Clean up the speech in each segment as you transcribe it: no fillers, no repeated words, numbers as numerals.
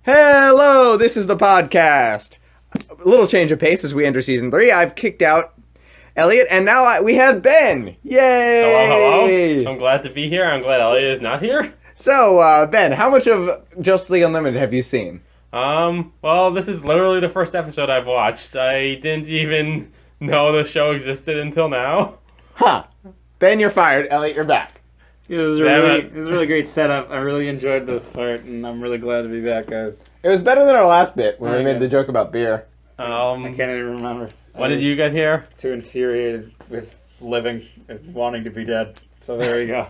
Hello, this is the podcast. A little change of pace as we enter season 3. I've kicked out Elliot, and now we have Ben. Yay! Hello. I'm glad to be here. I'm glad Elliot is not here. So, Ben, how much of Justice League Unlimited have you seen? Well, this is literally the first episode I've watched. I didn't even know the show existed until now. Huh. Ben, you're fired. Elliot, you're back. It was a really great setup. I really enjoyed this part, and I'm really glad to be back, guys. It was better than our last bit when we made the joke about beer. I can't even remember. When did you get here? Too infuriated with living and wanting to be dead. So there you go.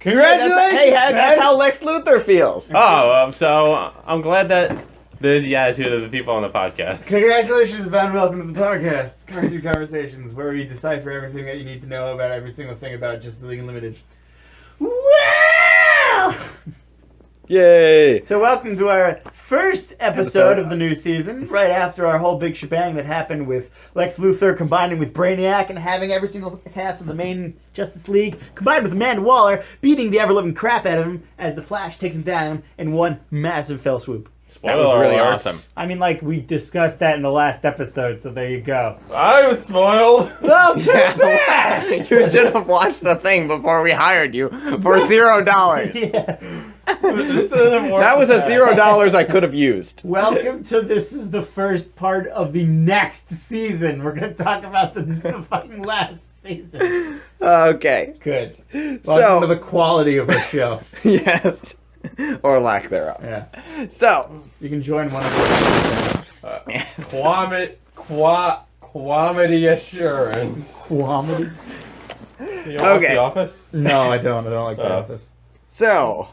Congratulations! Hey, that's how Lex Luthor feels. So I'm glad that there's the attitude of the people on the podcast. Congratulations, Ben. Welcome to the podcast, Cartoon Conversations, where we decipher everything that you need to know about every single thing about Justice League Unlimited. Wow! Yay! So welcome to our first episode of the new season, right after our whole big shebang that happened with Lex Luthor combining with Brainiac and having every single cast of the main Justice League combined with Amanda Waller beating the ever-living crap out of him as the Flash takes him down in one massive fell swoop. That was really awesome. I mean, like, we discussed that in the last episode, so there you go. I was spoiled. Well, too bad! You should have watched the thing before we hired you for $0. Yeah. That was a $0 I could have used. Welcome to This is the first part of the next season. We're going to talk about the fucking last season. Okay. Good. Welcome So to the quality of our show. yes. Or lack thereof. Yeah. So You can join one of Quality assurance. Quality? You don't watch Okay. The Office? No, I don't. I don't like The Oh. Office. So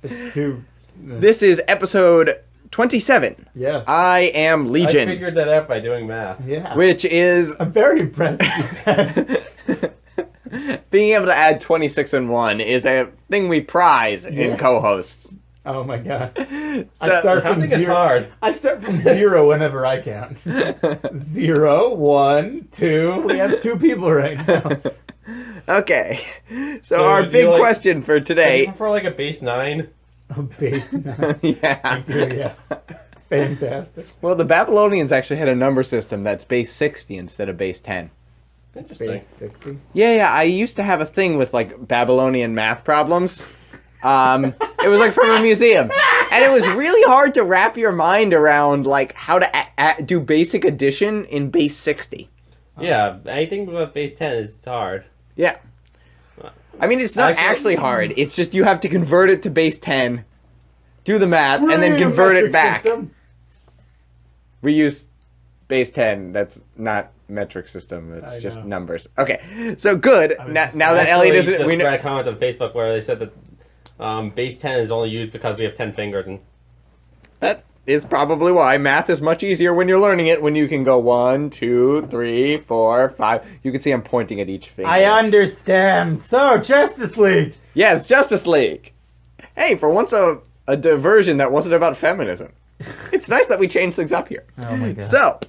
It's too... this is episode 27. Yes. I am I Legion, figured that out by doing math. Yeah. which is I'm very impressed with you. being able to add 26 and 1 is a thing we prize Yeah. in co-hosts. Oh my god. So, I start from Counting is zero. hard. I start from 0 whenever I count. 0, 1, 2. We have 2 people right now. okay. So So our do you big like- question for Do you today. prefer like a base 9? A base 9. Yeah. Yeah. It's fantastic. Well, the Babylonians actually had a number system that's base 60 instead of base 10. Interesting. Base 60. Yeah, I used to have a thing with like Babylonian math problems. It was like from a museum, and it was really hard to wrap your mind around like how to do basic addition in base 60. Yeah, anything with base 10 is hard. Yeah, I mean it's not actually Actually- hard. It's just you have to convert it to base 10, do the math, and then Really, a convert it metric back. system? We use base 10. That's not metric system. I It's just know. numbers. Okay, so good. I was Now, just- now that Elliot Actually, isn't, we just know. read a comment on Facebook where they said that base 10 is only used because we have 10 fingers. And That is probably why math is much easier when you're learning it. When you can go 1, 2, 3, 4, 5. You can see I'm pointing at each finger. I understand. So, Justice League. Yes, Justice League. Hey, for once a diversion that wasn't about feminism. It's nice that we changed things up here. Oh my god. So,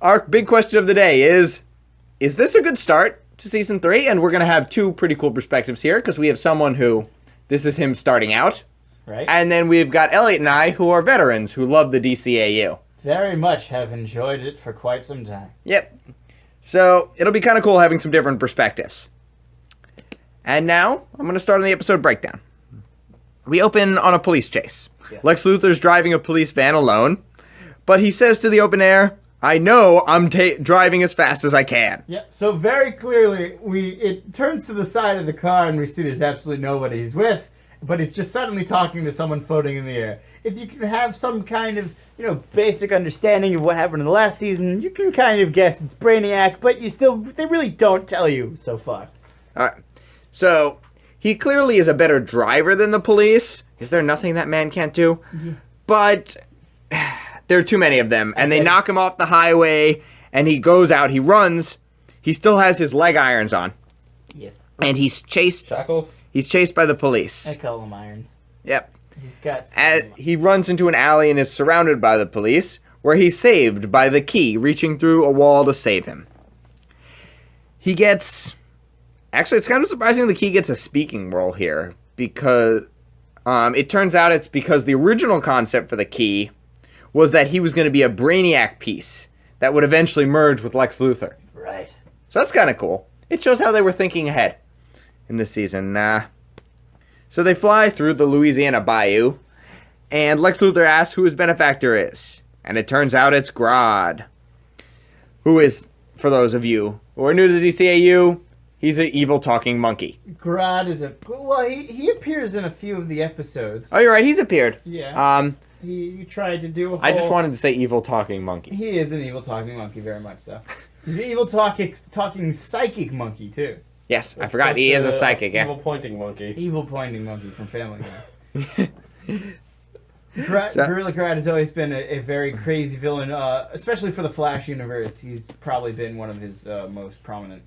our big question of the day is this a good start to season 3? And we're going to have 2 pretty cool perspectives here because we have someone who, this is him starting out. Right? And then we've got Elliot and I who are veterans who love the DCAU. Very much have enjoyed it for quite some time. Yep. So, it'll be kind of cool having some different perspectives. And now, I'm going to start on the episode breakdown. We open on a police chase. Yes. Lex Luthor's driving a police van alone, but he says to the open air, I know I'm driving as fast as I can. Yeah, so very clearly, it turns to the side of the car and we see there's absolutely nobody he's with, but he's just suddenly talking to someone floating in the air. If you can have some kind of, basic understanding of what happened in the last season, you can kind of guess it's Brainiac, but they really don't tell you so far. All right. So, he clearly is a better driver than the police. Is there nothing that man can't do? Yeah. But there are too many of them, and they Okay. knock him off the highway, and he goes out, he runs. He still has his leg irons on, Yes. and he's chased shackles? by the police. I call them irons. Yep. He's got He runs into an alley and is surrounded by the police, where he's saved by the key reaching through a wall to save him. He gets... Actually, it's kind of surprising the key gets a speaking role here, because... It turns out it's because the original concept for the key was that he was going to be a Brainiac piece that would eventually merge with Lex Luthor. Right. So that's kind of cool. It shows how they were thinking ahead in this season. So they fly through the Louisiana Bayou, and Lex Luthor asks who his benefactor is. And it turns out it's Grodd, who is, for those of you who are new to the DCAU, he's an evil talking monkey. Grodd is he appears in a few of the episodes. Oh, you're right, he's appeared. Yeah. He tried to do a whole... I just wanted to say evil talking monkey. He is an evil talking monkey, very much so. He's an evil talking psychic monkey, too. Yes, I forgot, he is a psychic, yeah. Evil pointing monkey. Evil pointing monkey from Family Guy. Gorilla Grodd has always been a very crazy villain, especially for the Flash universe. He's probably been one of his most prominent,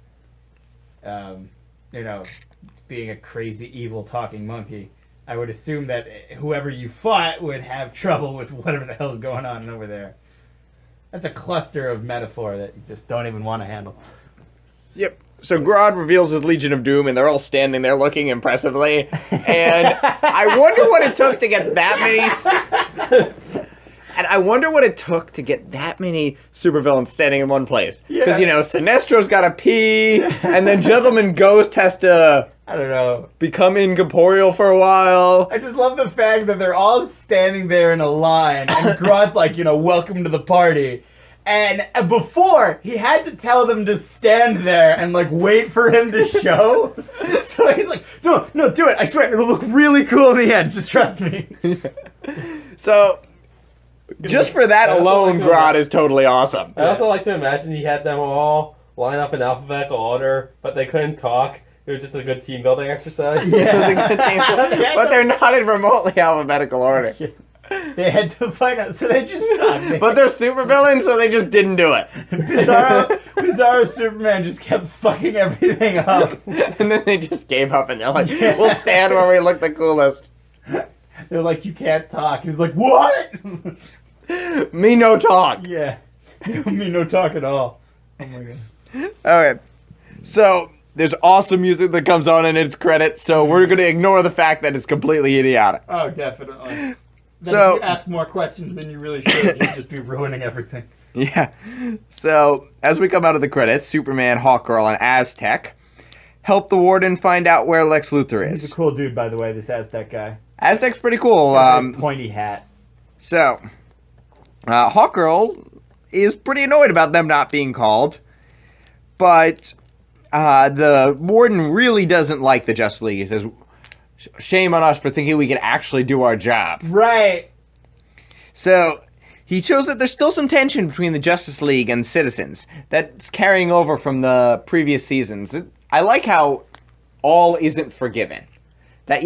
being a crazy evil talking monkey. I would assume that whoever you fought would have trouble with whatever the hell's going on over there. That's a cluster of metaphor that you just don't even want to handle. Yep. So Grodd reveals his Legion of Doom, and they're all standing there looking impressively. And I wonder what it took to get that many... And I wonder what it took to get that many supervillains standing in one place. Because, Sinestro's got to pee, and then Gentleman Ghost has to... I don't know. Become incorporeal for a while. I just love the fact that they're all standing there in a line, and Grodd's like, welcome to the party. And before, he had to tell them to stand there and, wait for him to show. So he's like, no, do it. I swear, it'll look really cool in the end. Just trust me. So, just for that alone, Grodd is totally awesome. I also like to imagine he had them all line up in alphabetical order, but they couldn't talk. It was just a good team building exercise. Yeah. It was a good team, but they're not in remotely alphabetical order. They had to find out, so they just sucked. But they're supervillains, so they just didn't do it. Bizarro Superman just kept fucking everything up. And then they just gave up, and they're like, we'll stand where we look the coolest. They're like, you can't talk. He's like, what? Me no talk. Yeah. Me no talk at all. Oh my god. Okay. So... there's awesome music that comes on in its credits, so we're going to ignore the fact that it's completely idiotic. Oh, definitely. Then So, if you ask more questions than you really should, you'd just be ruining everything. Yeah. So, as we come out of the credits, Superman, Hawkgirl, and Aztec help the Warden find out where Lex Luthor is. He's a cool dude, by the way, this Aztec guy. Aztec's pretty cool. Pointy hat. So, Hawkgirl is pretty annoyed about them not being called, but... the Warden really doesn't like the Justice League. He says, shame on us for thinking we could actually do our job. Right. So, he shows that there's still some tension between the Justice League and citizens that's carrying over from the previous seasons. I like how all isn't forgiven. That,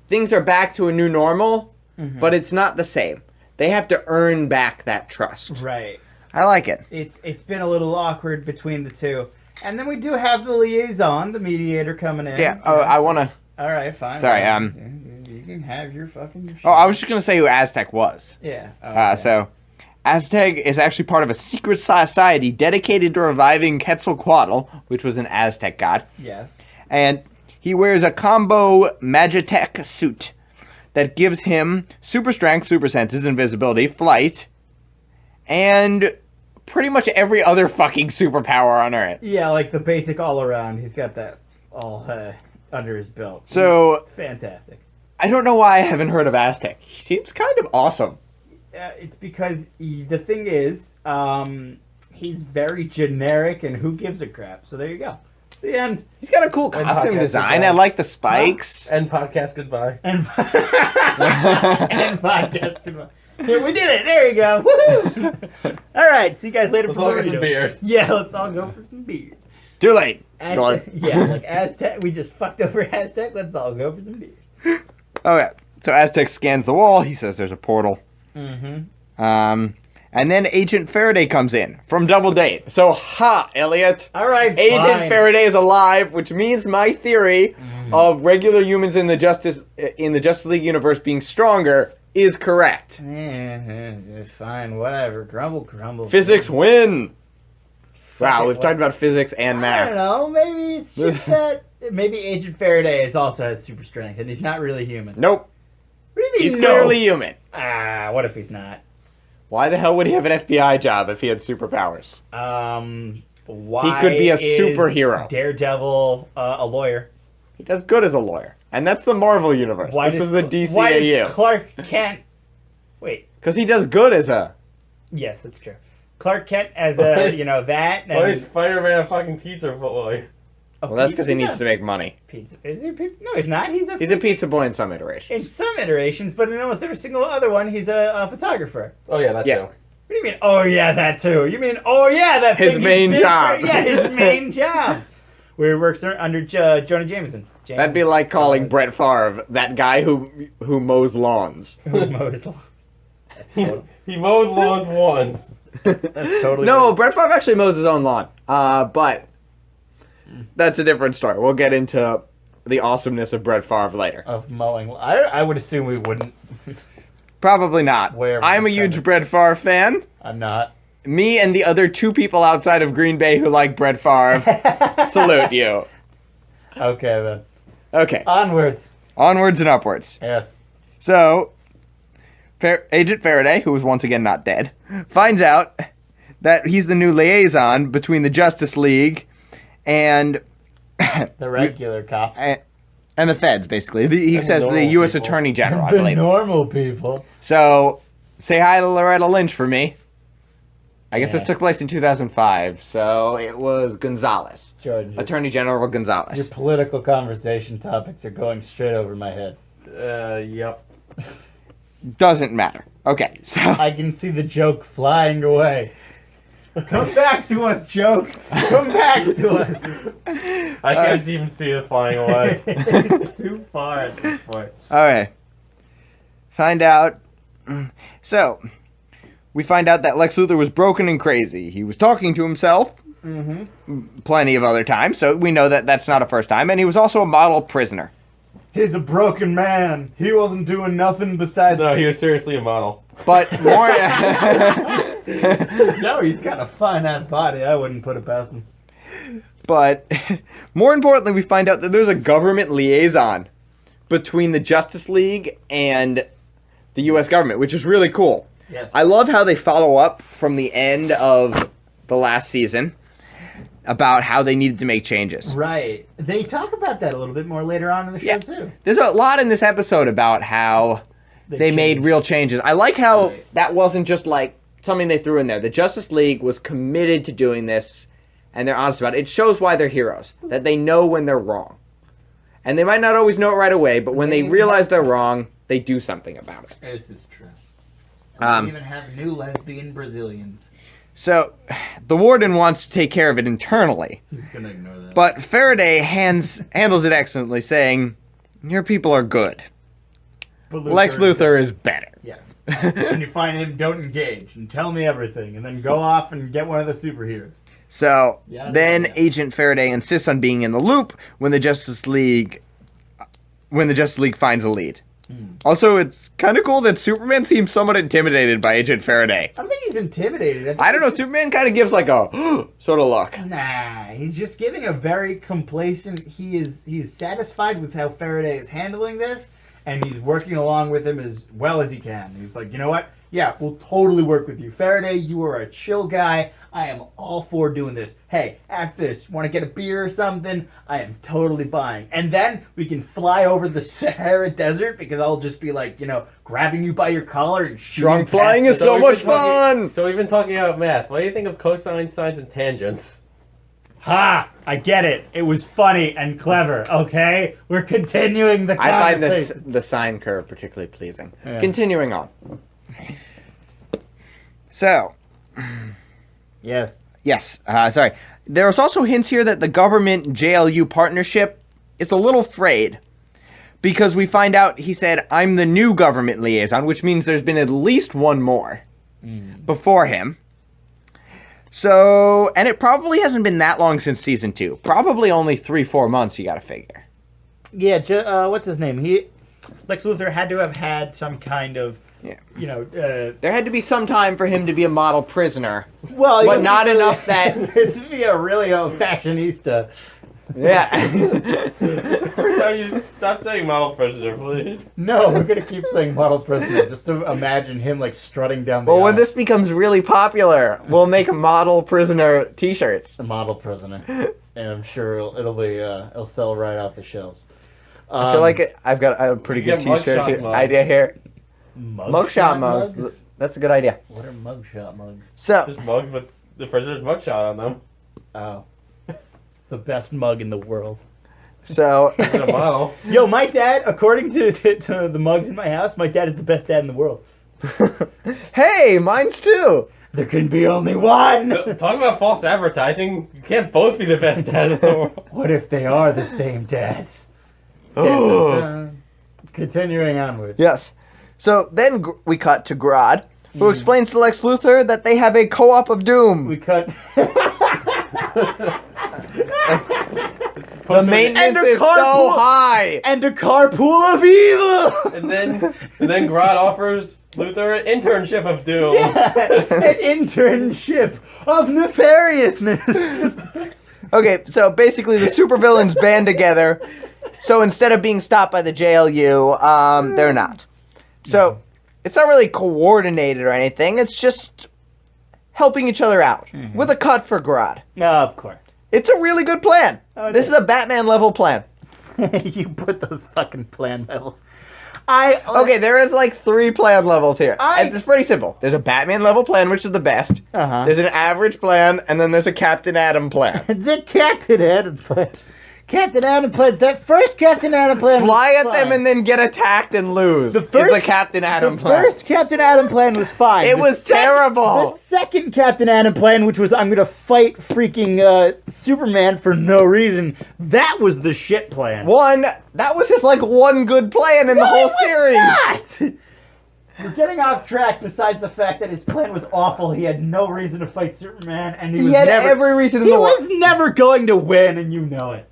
things are back to a new normal, but it's not the same. They have to earn back that trust. Right. I like it. It's been a little awkward between the two. And then we do have the liaison, the mediator coming in. Yeah, I want to... All right, fine. Sorry, You can have your fucking... Oh, I was just going to say who Aztec was. Yeah. Okay. So, Aztec is actually part of a secret society dedicated to reviving Quetzalcoatl, which was an Aztec god. Yes. And he wears a combo Magitech suit that gives him super strength, super senses, invisibility, flight, and... pretty much every other fucking superpower on Earth. Yeah, like the basic all-around. He's got that all under his belt. So... fantastic. I don't know why I haven't heard of Aztec. He seems kind of awesome. It's because the thing is, he's very generic, and who gives a crap? So there you go. The end. He's got a cool costume design. I like the spikes. End podcast goodbye. And podcast goodbye. Yeah, we did it. There you go. Woo! All right. See you guys later Let's for all more get some video. beers. Yeah, let's all go for some beers. Too late. Yeah, like Aztec. We just fucked over Aztec. Let's all go for some beers. Okay. So Aztec scans the wall. He says there's a portal. Mm-hmm. And then Agent Faraday comes in from Double Date. So, Elliot. All right, Agent fine. Faraday is alive, which means my theory of regular humans in the Justice League universe being stronger is correct. Fine, whatever. Grumble. Physics win. Wow, it, we've talked about physics and I math. don't know. Maybe it's just that maybe Agent Faraday also has super strength, and he's not really human. Nope. What do you mean? He's no? clearly human. What if he's not? Why the hell would he have an FBI job if he had superpowers? Why He could be a is superhero. Daredevil, a lawyer. He does good as a lawyer. And that's the Marvel universe. This is the DCAU. Why does Clark Kent... Wait. Because he does good as a... Yes, that's true. Clark Kent as a, that. And... Why is Spider-Man a fucking pizza boy? Well, that's because he needs to make money. Pizza. Is he a pizza? No, he's not. He's a pizza boy in some iterations. In some iterations, but in almost every single other one, he's a photographer. Oh, yeah, that's Yeah. too. What do you mean, oh yeah, that too? You mean, oh yeah, that His thing main he's been job. for- Yeah, his main job. Where he works under Jonah Jameson. That'd be like calling Brett Favre that guy who mows lawns. Who mows lawns. He mowed lawns once. That's totally No, right. Brett Favre actually mows his own lawn. But that's a different story. We'll get into the awesomeness of Brett Favre later. Of mowing. I would assume we wouldn't. Probably not. Where I'm a was huge that? Brett Favre fan. I'm not. Me and the other 2 people outside of Green Bay who like Brett Favre salute you. Okay then. Okay, Onwards. onwards and upwards. Yes. So, Agent Faraday, who is once again not dead, finds out that he's the new liaison between the Justice League and The regular cops. and the feds, basically. He And says the normal U.S. people. Attorney General, I The believe. normal people. So, say hi to Loretta Lynch for me. I guess this Yeah. took place in 2005, so it was Gonzalez. Jordan, Attorney General your Gonzalez. political conversation topics are going straight over my head. Yep. Doesn't matter. Okay, so I can see the joke flying away. Come back to us, joke. Come back to us. I can't even see it flying away. It's too far at this point. alright. Find out. So, we find out that Lex Luthor was broken and crazy. He was talking to himself plenty of other times, so we know that that's not a first time, and he was also a model prisoner. He's a broken man. He wasn't doing nothing besides. No, he was seriously a model. But more. No, he's got a fine ass body. I wouldn't put it past him. But more importantly, we find out that there's a government liaison between the Justice League and the U.S. government, which is really cool. Yes. I love how they follow up from the end of the last season about how they needed to make changes. Right. They talk about that a little bit more later on in the show Yeah. too. There's a lot in this episode about how they made real changes. I like how Right. that wasn't just like something they threw in there. The Justice League was committed to doing this, and they're honest about it. It shows why they're heroes, that they know when they're wrong. And they might not always know it right away, but when they realize they're wrong, they do something about it. This is true. Um, We even have new lesbian Brazilians. So, the warden wants to take care of it internally, He's gonna ignore that. but Faraday handles it excellently, saying, "Your people are good. But Lex Luthor is better." Yes. When you find him, don't engage and tell me everything, and then go off and get one of the superheroes. So Yeah, then yeah. Agent Faraday insists on being in the loop when the Justice League finds a lead. Also, it's kind of cool that Superman seems somewhat intimidated by Agent Faraday. I don't think he's intimidated. I don't know, Superman kind of gives like a sort of look. Nah, he's just giving a very complacent. He is satisfied with how Faraday is handling this, and he's working along with him as well as he can. He's like, you know what? Yeah, we'll totally work with you, Faraday. You are a chill guy. I am all for doing this. Hey, after this, want to get a beer or something? I am totally buying. And then we can fly over the Sahara Desert because I'll just be like, grabbing you by your collar and shooting. Drunk flying is so much fun! So we've been talking about math. What do you think of cosine, sines, and tangents? Ha! I get it. It was funny and clever, okay? We're continuing the I find conversation. the sine curve particularly pleasing. Yeah. Continuing on. So, Yes. yes, sorry. There's also hints here that the government JLU partnership is a little frayed. Because we find out he said, "I'm the new government liaison," which means there's been at least one more before him. So, and it probably hasn't been that long since season 2. Probably only 3-4 months, you gotta figure. Yeah, what's his name? Lex Luthor had to have had some kind of, Yeah. There had to be some time for him to be a model prisoner. well, But not enough that- to be a really old fashionista. Yeah. Every time you stop saying model prisoner, please. No, we're gonna keep saying model prisoner just to imagine him like strutting down the Well, when aisle. this becomes really popular, we'll make model prisoner T-shirts. A model prisoner, and I'm sure it'll sell right off the shelves. I feel like I've got a pretty You good get T-shirt mugshot here. mugs. Idea here. mugshot Mugshot mugs. That's a good idea. What are mugshot mugs? So, Just mugs with the prisoner's mugshot on them. Oh, the best mug in the world. so Is it a model? Yo, my dad, according to the mugs in my house, my dad is the best dad in the world. hey, mine's too. There can be only one. Talk about false advertising. You can't both be the best dad in the world. What if they are the same dads? Continuing onwards. Yes. So then we cut to Grodd, who explains to Lex Luthor that they have a co-op of doom. We cut. The maintenance And a is so carpool. high. And a carpool of evil. And then Grodd offers Luthor an internship of doom. Yeah, an internship of nefariousness. Okay, so basically the supervillains band together. So instead of being stopped by the JLU, they're not. So it's not really coordinated or anything. It's just helping each other out with a cut for Grodd. No, of course. It's a really good plan. Oh, This is a Batman level plan. You put those fucking plan levels. Okay, there is like 3 plan levels here. I- And it's pretty simple. There's a Batman level plan, which is the best. Uh-huh. There's an average plan, and then there's a Captain Atom plan. The Captain Atom plan. Captain Atom plans. That first Captain Atom plan. Fly was at them fine. and then get attacked and lose. The is first- the Captain Atom The plan. first Captain Atom plan was fine. It The was terrible. The second Captain Atom plan, which was I'm gonna fight freaking Superman for no reason, that was the shit plan. That was his like one good plan in the No, whole it was series. not! We're getting off track. Besides the fact that his plan was awful, he had no reason to fight Superman, and he was had never, every reason in he the world. was never going to win, and you know it.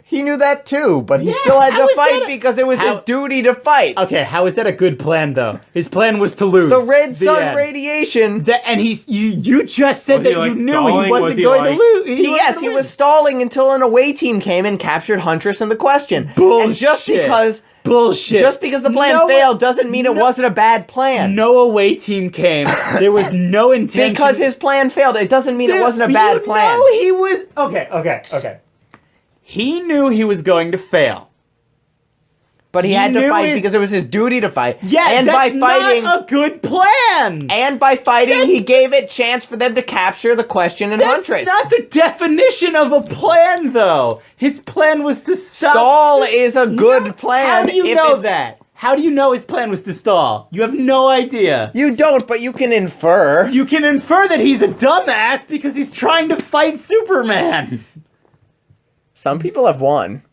He knew that too, but he Yeah, still had how to is fight that a- because it was his how- duty to fight. Okay, how is that a good plan though? His plan was to lose. The red The sun end. radiation. And you just said Was he, that like, you knew stalling? he Was wasn't he, going like- to lose. Yes, he was stalling until an away team came and captured Huntress and the Question. And just Bullshit. because Bullshit. the plan No- failed doesn't mean it no- wasn't a bad plan. No away team came. There was no intention. Because his plan failed, it doesn't mean it wasn't a bad plan. No, he was okay. He knew he was going to fail. But he He had to knew fight his- because it was his duty to fight. Yeah, and that's by fighting, not a good plan. he gave it chance for them to capture the Question and That's Huntress. not the definition of a plan, though. His plan was to stop. Stall is a good plan. How do you if know it's- that? How do you know his plan was to stall? You have no idea. You don't, but you can infer. You can infer that he's a dumbass because he's trying to fight Superman. Some people have won.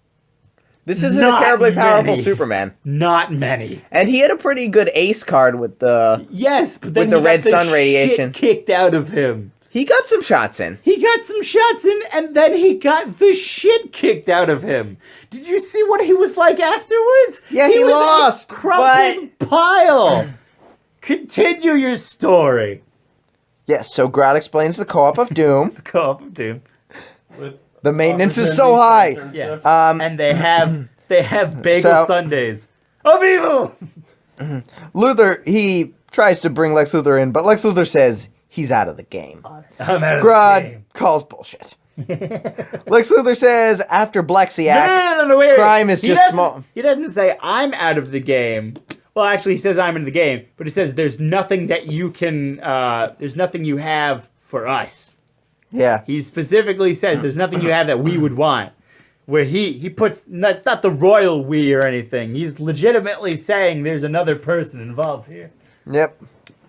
This isn't Not a terribly powerful many. Superman. Not many. And he had a pretty good ace card with the... Yes, but then With the he got red sun shit radiation. kicked out of him. He got some shots in. He got some shots in, and then he got the shit kicked out of him. Did you see what he was like afterwards? Yeah, he was lost, a crumpled pile. Continue your story. Yes, so Grodd explains the co-op of Doom. Co-op of Doom. With The maintenance is so high. internships. And they have bagel So- Sundays of evil. Luthor, he tries to bring Lex Luthor in, but Lex Luthor says he's out of the game. I'm out of Grodd calls bullshit. Lex Luthor says after Blexiac, No, wait. crime is He just doesn't- small. He doesn't say I'm out of the game. Well, actually, he says I'm in the game, but he says there's nothing that you can. There's nothing you have for us. Yeah. He specifically says there's nothing you have that we would want. Where he puts, that's not the royal we or anything. He's legitimately saying there's another person involved here, Yep.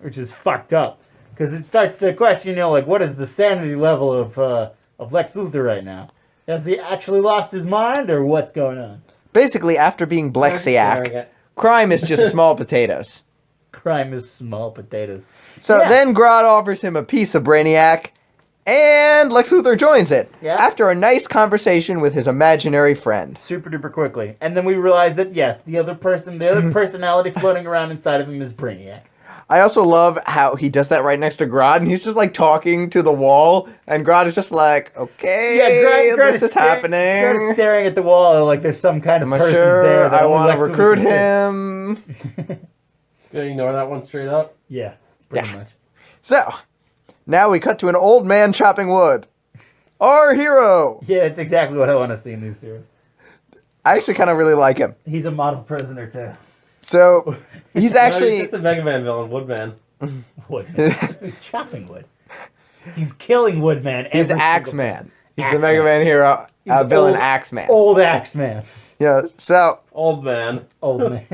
which is fucked up. Because it starts to question, like, what is the sanity level of Lex Luthor right now? Has he actually lost his mind, or what's going on? Basically, after being Blexiac, crime is just small potatoes. Crime is small potatoes. So Yeah. then Grodd offers him a piece of Brainiac, and Lex Luthor joins it. Yeah. After a nice conversation with his imaginary friend. Super duper quickly. And then we realize that, yes, the other personality floating around inside of him is Brainiac. I also love how he does that right next to Grodd, and he's just like talking to the wall, and Grodd is just like, okay, Grodd this is Grodd happening. is staring at the wall like there's some kind of Am I person sure there. That I only want to Lex Luthor recruit can see. him? Just gonna ignore that one straight up. Yeah, pretty Yeah. much. So, now we cut to an old man chopping wood. Our hero! Yeah, it's exactly what I want to see in these series. I actually kind of really like him. He's a model prisoner too. So, he's No, actually... he's just a Mega Man villain, Woodman. Woodman. He's chopping wood. He's killing Woodman. He's every Axeman. He's the Axeman. Mega Man hero, He's the villain old- Axeman. Old Axeman. Yeah, so... Old man. Old man.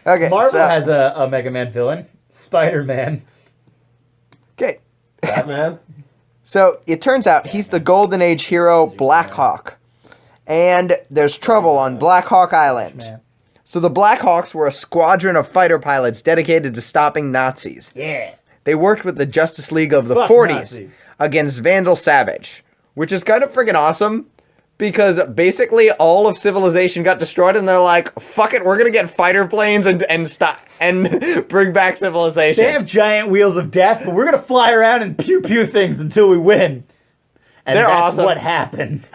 Okay, Marvel so... has a Mega Man villain. Spider-Man. Okay, Batman. so it turns out he's the Golden Age hero Black Hawk. And there's trouble on Black Hawk Island. Man. So the Black Hawks were a squadron of fighter pilots dedicated to stopping Nazis. Yeah. They worked with the Justice League of the Fuck 40s Nazis. against Vandal Savage, which is kind of friggin' awesome because basically all of civilization got destroyed and they're like, fuck it, we're gonna get fighter planes and stop and bring back civilization. They have giant wheels of death, but we're gonna fly around and pew pew things until we win. And They're that's awesome. what happened.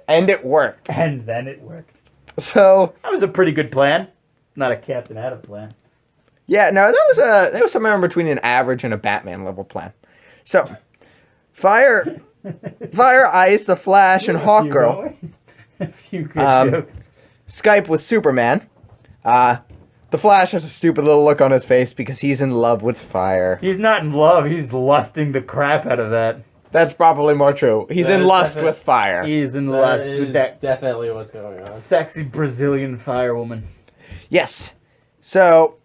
And it worked. And then it worked. So That was a pretty good plan. Not a Captain Adam plan. yeah, no, that was somewhere in between an average and a Batman level plan. So Fire Ice, the Flash, and Hawkgirl A few good jokes. Skype with Superman. The Flash has a stupid little look on his face because he's in love with fire. He's not in love. He's lusting the crap out of that. That's probably more true. He's That in is lust definite- with fire. He's in That lust is with that definitely what's going on. sexy Brazilian firewoman. Yes. So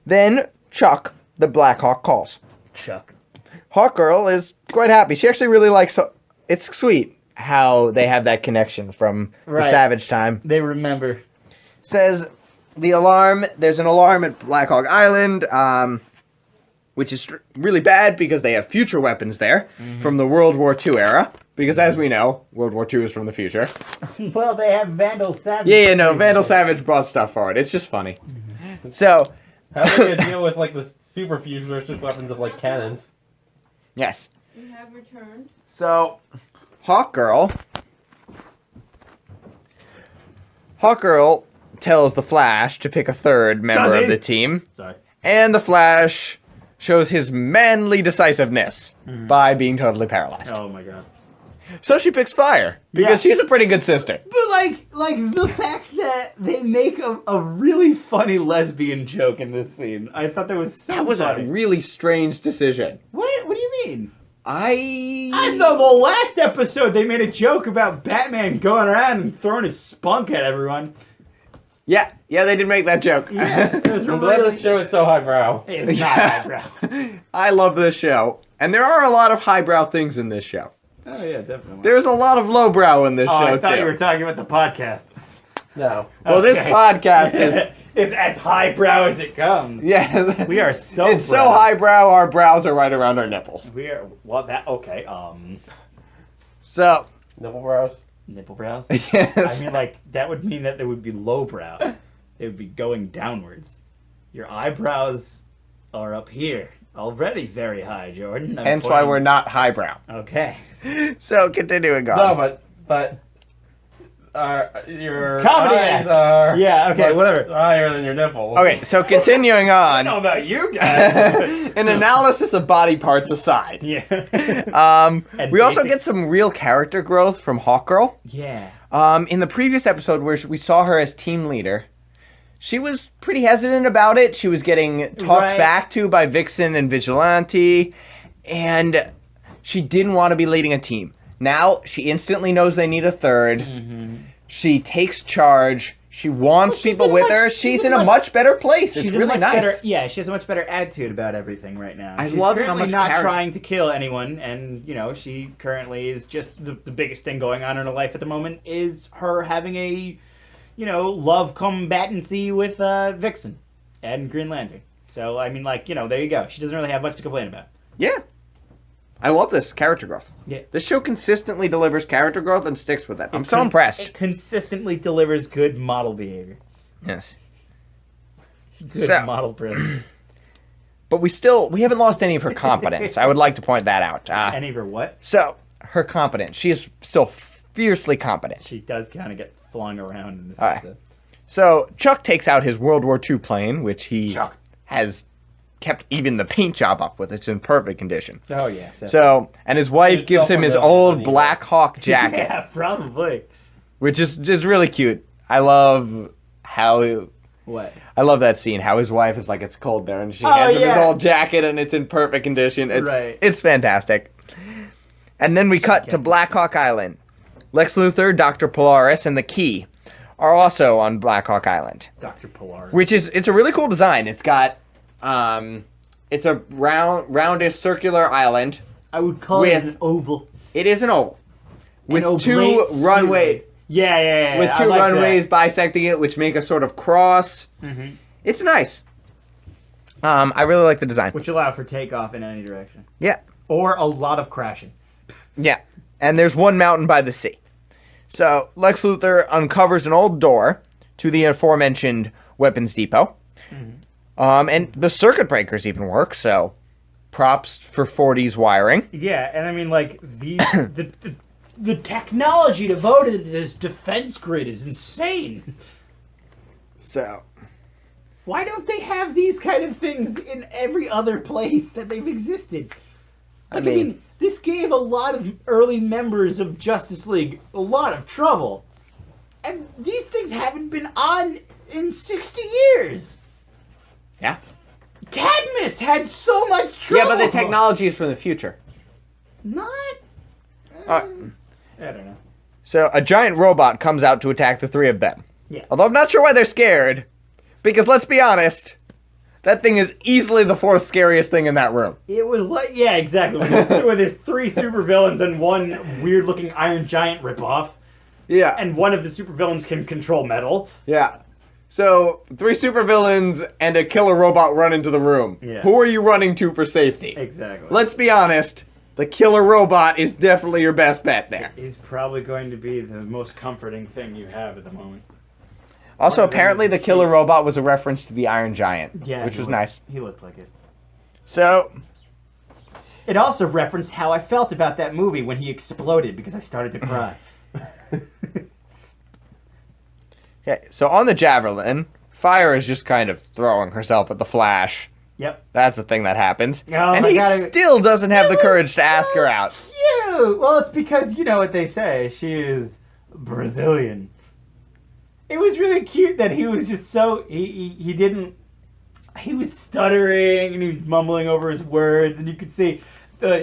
then Chuck, the Black Hawk, calls. Chuck. Hawkgirl is quite happy. She actually really likes. It's sweet how they have that connection from the Right. Savage time. They remember. Says the alarm. There's an alarm at Black Hawk Island, which is really bad because they have future weapons there from the World War II era. Because as we know, World War II is from the future. Well, they have Vandal Savage. Yeah, no, Vandal Savage brought stuff forward. It's just funny. So, How are they gonna deal with like the super futuristic weapons of like cannons? yes. We have returned. So, Hawkgirl tells the Flash to pick a third member Does he? of the team, Sorry. and the Flash shows his manly decisiveness by being totally paralyzed. Oh my god. So she picks Fire because Yeah. she's a pretty good sister. But like the fact that they make a really funny lesbian joke in this scene, I thought that was so That was a funny. really strange decision. What do you mean? I I know the last episode they made a joke about Batman going around and throwing his spunk at everyone. yeah, they did make that joke. Yeah, it was I'm glad really. this show is so highbrow. It's not highbrow. I love this show, and there are a lot of highbrow things in this show. Oh yeah, definitely. There's a lot of lowbrow in this Oh, show I thought too. you were talking about the podcast. No. Well, this Okay. podcast is it's as highbrow as it comes. yeah. We are so. It's so brow. highbrow. Our brows are right around our nipples. We are okay. So Nipple brows. Nipple brows. yes. I mean, like that would mean that they would be lowbrow. They would be going downwards. Your eyebrows are up here already, very high, Jordan. I'm Hence why pointing- we're not highbrow. Okay. So continuing on. No, but your Comedy eyes act. are Yeah. Okay. much Whatever. higher than your nipples. Okay, so continuing I don't know on. about you guys. An analysis of body parts aside. Yeah. And We also basic- get some real character growth from Hawkgirl. Yeah. In the previous episode where we saw her as team leader, she was pretty hesitant about it. She was getting talked Right. back to by Vixen and Vigilante, and she didn't want to be leading a team. Now she instantly knows they need a third. She takes charge. She wants she's people in a with much- her. she's She's in in a a much- much better place. It's She's a really much nice. better. Yeah, she has a much better attitude about everything right now. I She's love how currently much not character- trying to kill anyone, and she currently is just the biggest thing going on in her life at the moment is her having a, love combatancy with Vixen and Green Lantern. So I mean, there you go. She doesn't really have much to complain about. Yeah. I love this character growth. Yeah. This show consistently delivers character growth and sticks with it. I'm so impressed. It consistently delivers good model behavior. Yes. Good So- model presence. But we haven't lost any of her competence. I would like to point that out. Any of her what? So, her competence. She is still fiercely competent. She does kind of get flung around in this All right. episode. So, Chuck takes out his World War II plane, which he Chuck. has kept even the paint job up with. It's in perfect condition. Oh, yeah. So, and his wife It's gives so him his fun, old though. Black Hawk jacket, Yeah, probably. which is just really cute. I love how... What? I love that scene, how his wife is like, it's cold there, and she Oh, hands him his yeah. old jacket, and it's in perfect condition. It's, Right. It's fantastic. And then we cut to Black Hawk Island. Lex Luthor, Dr. Polaris, and the Key are also on Black Hawk Island, Dr. Polaris. which is, it's a really cool design. It's got, it's a roundish circular island. I would call with- it an oval. It is an oval. With An two oblate runway, sphere. Yeah. with I two like that. runways bisecting it, which make a sort of cross. Mhm. It's nice. I really like the design. Which allow for takeoff in any direction. Yeah. Or a lot of crashing. Yeah, and there's one mountain by the sea. So Lex Luthor uncovers an old door to the aforementioned weapons depot. And the circuit breakers even work, so props for 40s wiring. Yeah, and I mean, like, these... the technology devoted to this defense grid is insane. So, Why don't they have these kind of things in every other place that they've existed? Like, I mean, this gave a lot of early members of Justice League a lot of trouble. And these things haven't been on in 60 years. yeah. Cadmus had so much trouble. Yeah, but the technology is from the future. Not... Uh, I don't know. So a giant robot comes out to attack the three of them. Yeah. Although I'm not sure why they're scared. Because let's be honest, that thing is easily the fourth scariest thing in that room. It was like, yeah, exactly. Where there's three supervillains and one weird-looking Iron Giant ripoff, Yeah. and one of the supervillains can control metal. Yeah. So, three supervillains and a killer robot run into the room. Yeah. Who are you running to for safety? Exactly. Let's be honest, the killer robot is definitely your best bet there. He's probably going to be the most comforting thing you have at the moment. Also, One of them apparently is the the killer key. robot was a reference to the Iron Giant, Yeah, which he was looked- nice. He looked like it. So, It also referenced how I felt about that movie when he exploded because I started to cry. okay, so on the Javelin, Fire is just kind of throwing herself at the Flash. Yep. That's the thing that happens. Oh and my he God. still doesn't have the It was courage to ask so her out. Cute. Well, it's because you know what they say. She is Brazilian. It was really cute that he was just so he didn't. He was stuttering and he was mumbling over his words, and you could see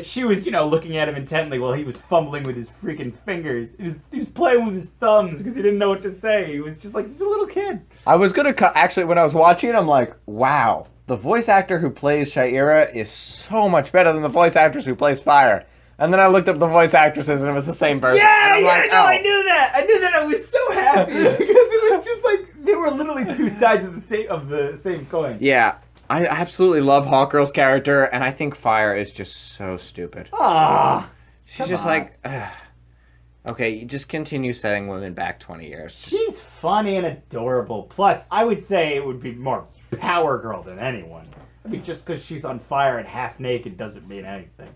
she was looking at him intently while he was fumbling with his freaking fingers. He was playing with his thumbs because he didn't know what to say. He was just like such a little kid. I was gonna actually, when I was watching it, I'm like, wow, the voice actor who plays Shaira is so much better than the voice actress who plays Fire. And then I looked up the voice actresses and it was the same person. Yeah, and I'm like, no, oh. I knew that. I knew that. I was so happy because it was just like they were literally two sides of the same coin. Yeah, I absolutely love Hawkgirl's character, and I think Fire is just so stupid. Ah, She's come just on. like, ugh. Okay, you just continue setting women back 20 years. Just- she's funny and adorable. Plus, I would say it would be more Power Girl than anyone. I mean, just because she's on fire and half naked doesn't mean anything.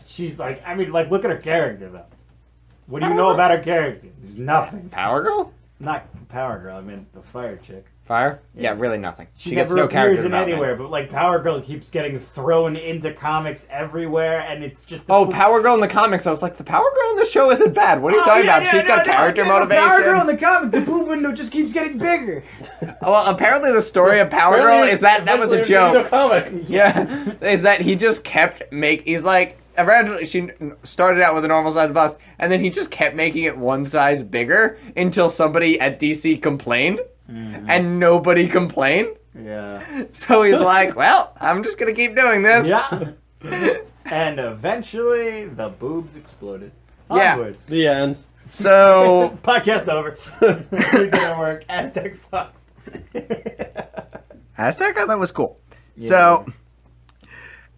She's like, look at her character though. What do you know about her character? There's nothing. Power Girl? Not Power Girl. I mean, the fire chick. Fire? Yeah. Yeah, really nothing. She gets never no appears character in development. anywhere, but like Power Girl keeps getting thrown into comics everywhere, and it's just. Oh, Power Girl in the comics. I was like, the Power Girl in the show isn't bad. What are you talking about? She's got character motivation. Power Girl in the comic, the boob window just keeps getting bigger. Well, apparently the story of Power Girl is that was a joke. Comic. Yeah, is that he just kept he's like, eventually she started out with a normal size bust, and then he just kept making it one size bigger until somebody at DC complained, and nobody complained. Yeah. So he's like, well, I'm just gonna keep doing this. Yeah. And eventually, the boobs exploded. Yeah. Onwards. The end. So, Podcast over. It didn't work. Aztec sucks. Aztec, I thought was cool. So,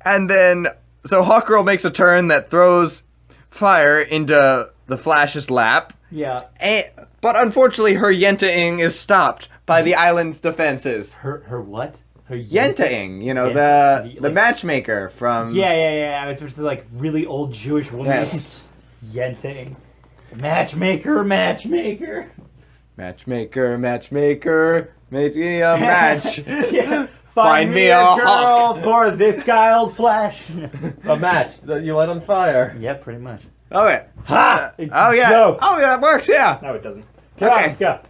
and then, so Hawkgirl makes a turn that throws Fire into the Flash's lap. Yeah. But unfortunately, her yenta-ing is stopped by the island's defenses. Her what? Her Yenta'ing, you know, Yenta? the matchmaker from... Yeah. I was supposed to like really old Jewish woman. Yes. Yenta'ing. Matchmaker. Matchmaker, maybe a match. Yeah. Find me a girl hawk. for this guy old flash. A match that you light on fire. Yeah, pretty much. Okay. Ha! It's Oh, yeah. dope. Oh, yeah, that works, yeah. No, it doesn't. Come on, Okay. let's go.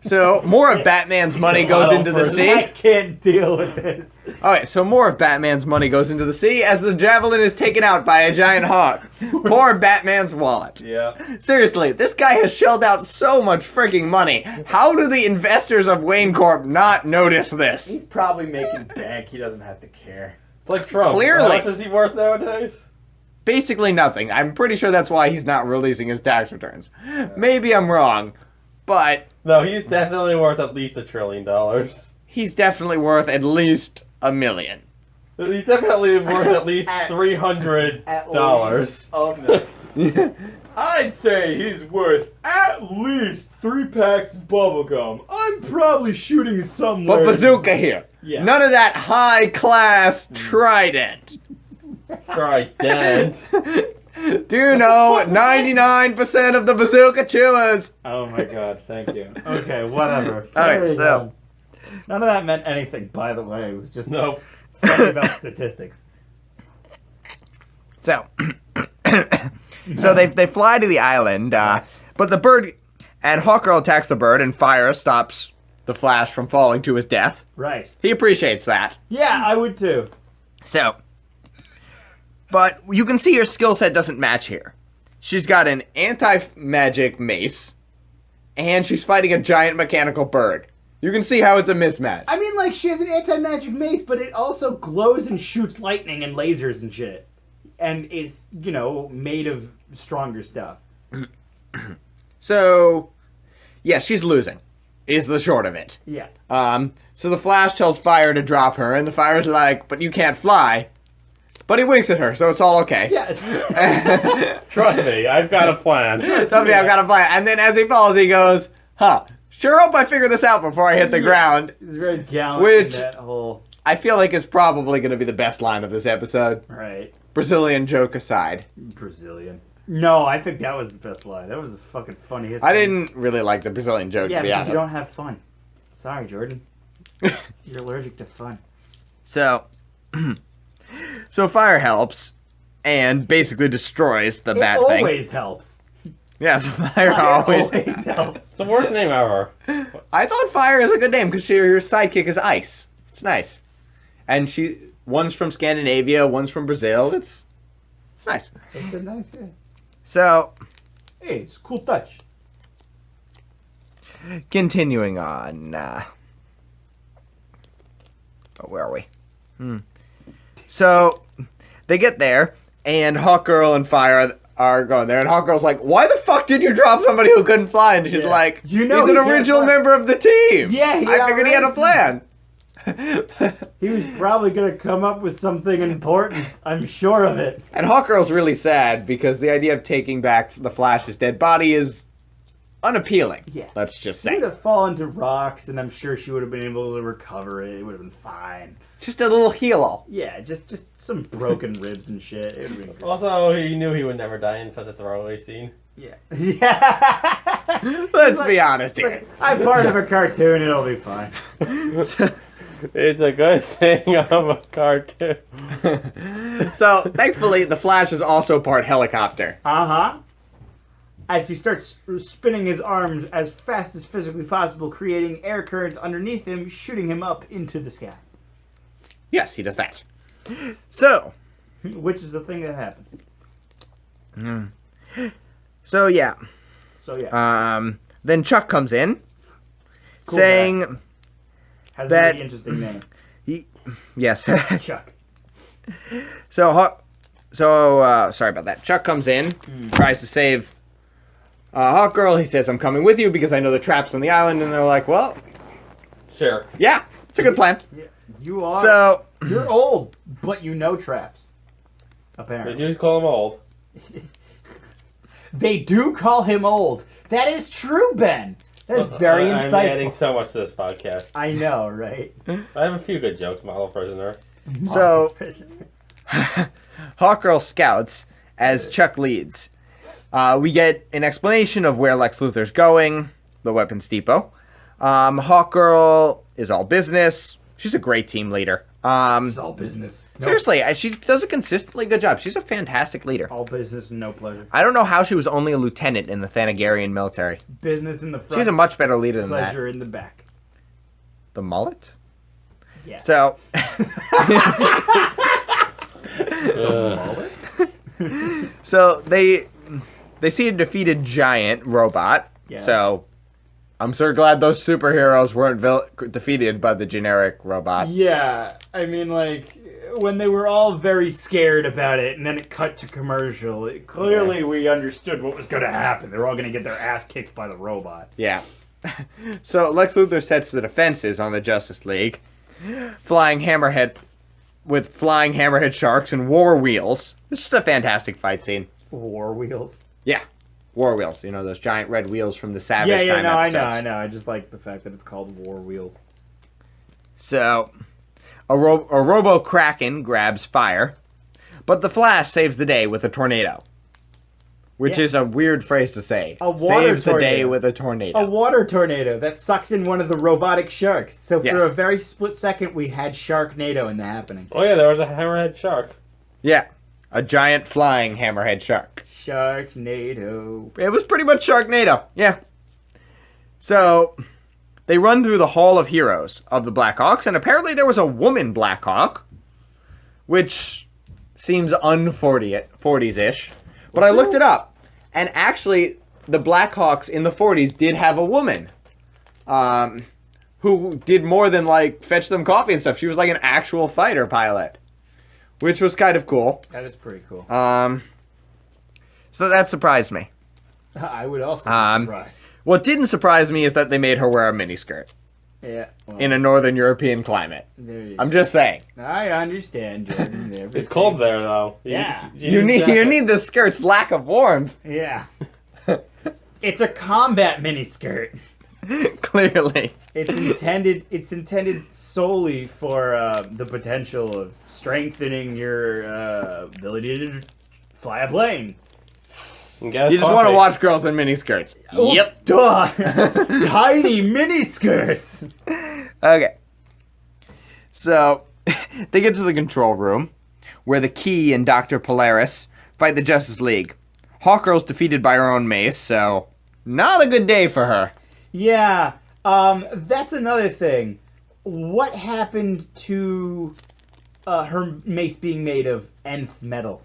So more of Batman's money goes into the I sea. can't deal with this. Alright, so more of Batman's money goes into the sea as the javelin is taken out by a giant hawk. Poor Batman's wallet. Yeah. Seriously, this guy has shelled out so much freaking money. How do the investors of Wayne Corp not notice this? He's probably making bank. He doesn't have to care. It's like Trump. Clearly. How much is he worth nowadays? Basically nothing. I'm pretty sure that's why he's not releasing his tax returns. Maybe I'm wrong, but No, he's definitely worth at least $1 trillion. he's definitely worth at least $1 million. He's definitely worth at least At $300. I'd say he's worth at least 3 packs of bubblegum. I'm probably shooting somewhere. But bazooka here. Yeah. None of that high-class trident. Try dead. Do you know 99% of the bazooka chewers? Oh my god, thank you. Okay, whatever. Alright, Carry so- on. None of that meant anything, by the way. It was just Nope. talking about statistics. So, so they fly to the island, but the bird, and Hawkgirl attacks the bird, and fire stops the Flash from falling to his death. Right. He appreciates that. Yeah, I would too. So, but you can see her skill set doesn't match here. She's got an anti-magic mace, and she's fighting a giant mechanical bird. You can see how it's a mismatch. I mean, like, she has an anti-magic mace, but it also glows and shoots lightning and lasers and shit. And is, you know, made of stronger stuff. So, yeah, she's losing, is the short of it. Yeah. So the Flash tells Fire to drop her, and the Fire's like, but you can't fly. But he winks at her, so it's all okay. Yeah. Trust me, I've got a plan. Someday I've got to fly. And then as he falls, he goes, sure hope I figure this out before I hit the ground. It's very gallant Which- in that whole... I feel like is probably going to be the best line of this episode. Right. Brazilian joke aside. Brazilian. No, I think that was the best line. That was the fucking funniest I thing. didn't really like the Brazilian joke, Yeah, to be because honest. you don't have fun. Sorry, Jordan. You're allergic to fun. So, so Fire helps and basically destroys the bat It thing. always helps. Yes, Fire It always. helps. It's the worst name ever. I thought Fire is a good name because your sidekick is Ice. It's nice, and one's from Scandinavia, one's from Brazil. It's nice. It's a nice day. So, Hey, it's a cool touch. continuing on. Where are we? So, they get there, and Hawkgirl and Fire are going there, and Hawkgirl's like, "Why the fuck did you drop somebody who couldn't fly?" And she's Yeah. like, You know "He's he an can't original fly." member of the team. Yeah, he I figured he had a plan." He was probably gonna come up with something important. I'm sure of it. And Hawkgirl's really sad because the idea of taking back the Flash's dead body is unappealing. Yeah. Let's just She say. would have fallen to rocks, and I'm sure she would have been able to recover it. It would have been fine. Just a little heel-all. Yeah, just some broken ribs and shit. It would have been good. Also, he knew he would never die in such a throwaway scene. Yeah. Yeah. Let's be honest here. I'm part of a cartoon. It'll be fine. It's a good thing I'm a cartoon. So, thankfully, the Flash is also part helicopter. Uh-huh. As he starts spinning his arms as fast as physically possible, creating air currents underneath him, shooting him up into the sky. Yes, he does that. So, Which is the thing that happens. so yeah. So yeah. Then Chuck comes in, Cool saying, Has that- a really interesting name. yes. Chuck. So, sorry about that. Chuck comes in, tries to save Hawkgirl. He says, "I'm coming with you because I know the traps on the island." And they're like, "Well, Sure. yeah, it's a good plan." Yeah, you are. So, You're old, but you know traps. They Apparently. do call him old. They do call him old. That is true, Ben. That is very I'm insightful. adding so much to this podcast. I know, right? I have a few good jokes, model prisoner. So, Hawkgirl scouts as Chuck leads. We get an explanation of where Lex Luthor's going, the weapons depot. Hawkgirl is all business. She's a great team leader. It's all business. Seriously, she does a consistently good job. She's a fantastic leader. All business and no pleasure. I don't know how she was only a lieutenant in the Thanagarian military. Business in the front. She's a much better leader than that. pleasure in the back. The mullet? Yeah. So, so they see a defeated giant robot. Yeah. So, I'm so glad those superheroes weren't defeated by the generic robot. Yeah, I mean, like, when they were all very scared about it, and then it cut to commercial, clearly we understood what was going to happen. They were all going to get their ass kicked by the robot. Yeah. So Lex Luthor sets the defenses on the Justice League, flying hammerhead sharks and war wheels. It's just a fantastic fight scene. War wheels. Yeah. War wheels, you know, those giant red wheels from the Savage Time episodes. I know. I just like the fact that it's called War Wheels. So, a Robo Kraken grabs fire, but the Flash saves the day with a tornado. Which is a weird phrase to say. A water Saves the tornado. day with a tornado. A water tornado that sucks in one of the robotic sharks. So for Yes. a very split second, we had Sharknado in the happening. Oh yeah, there was a hammerhead shark. Yeah. A giant flying hammerhead shark. Sharknado. It was pretty much Sharknado. Yeah. So, they run through the Hall of Heroes of the Blackhawks, and apparently there was a woman Blackhawk, which seems un-40s-ish. But I looked it up, and actually, the Blackhawks in the 40s did have a woman who did more than, like, fetch them coffee and stuff. She was like an actual fighter pilot, which was kind of cool. That is pretty cool. So that surprised me. I would also be surprised. What didn't surprise me is that they made her wear a miniskirt Yeah. Well, in a northern European climate. there you I'm just saying. I understand, Jordan. It's cold there though. Yeah. You need the skirt's lack of warmth. Yeah. It's a combat miniskirt. Clearly. It's intended solely for the potential of strengthening your ability to fly a plane. You just want to watch girls in miniskirts. Oh, Yep. Duh. Tiny miniskirts. Okay. So, they get to the control room, where the Key and Dr. Polaris fight the Justice League. Hawkgirl's defeated by her own mace, so not a good day for her. Yeah. That's another thing. What happened to her mace being made of nth metal?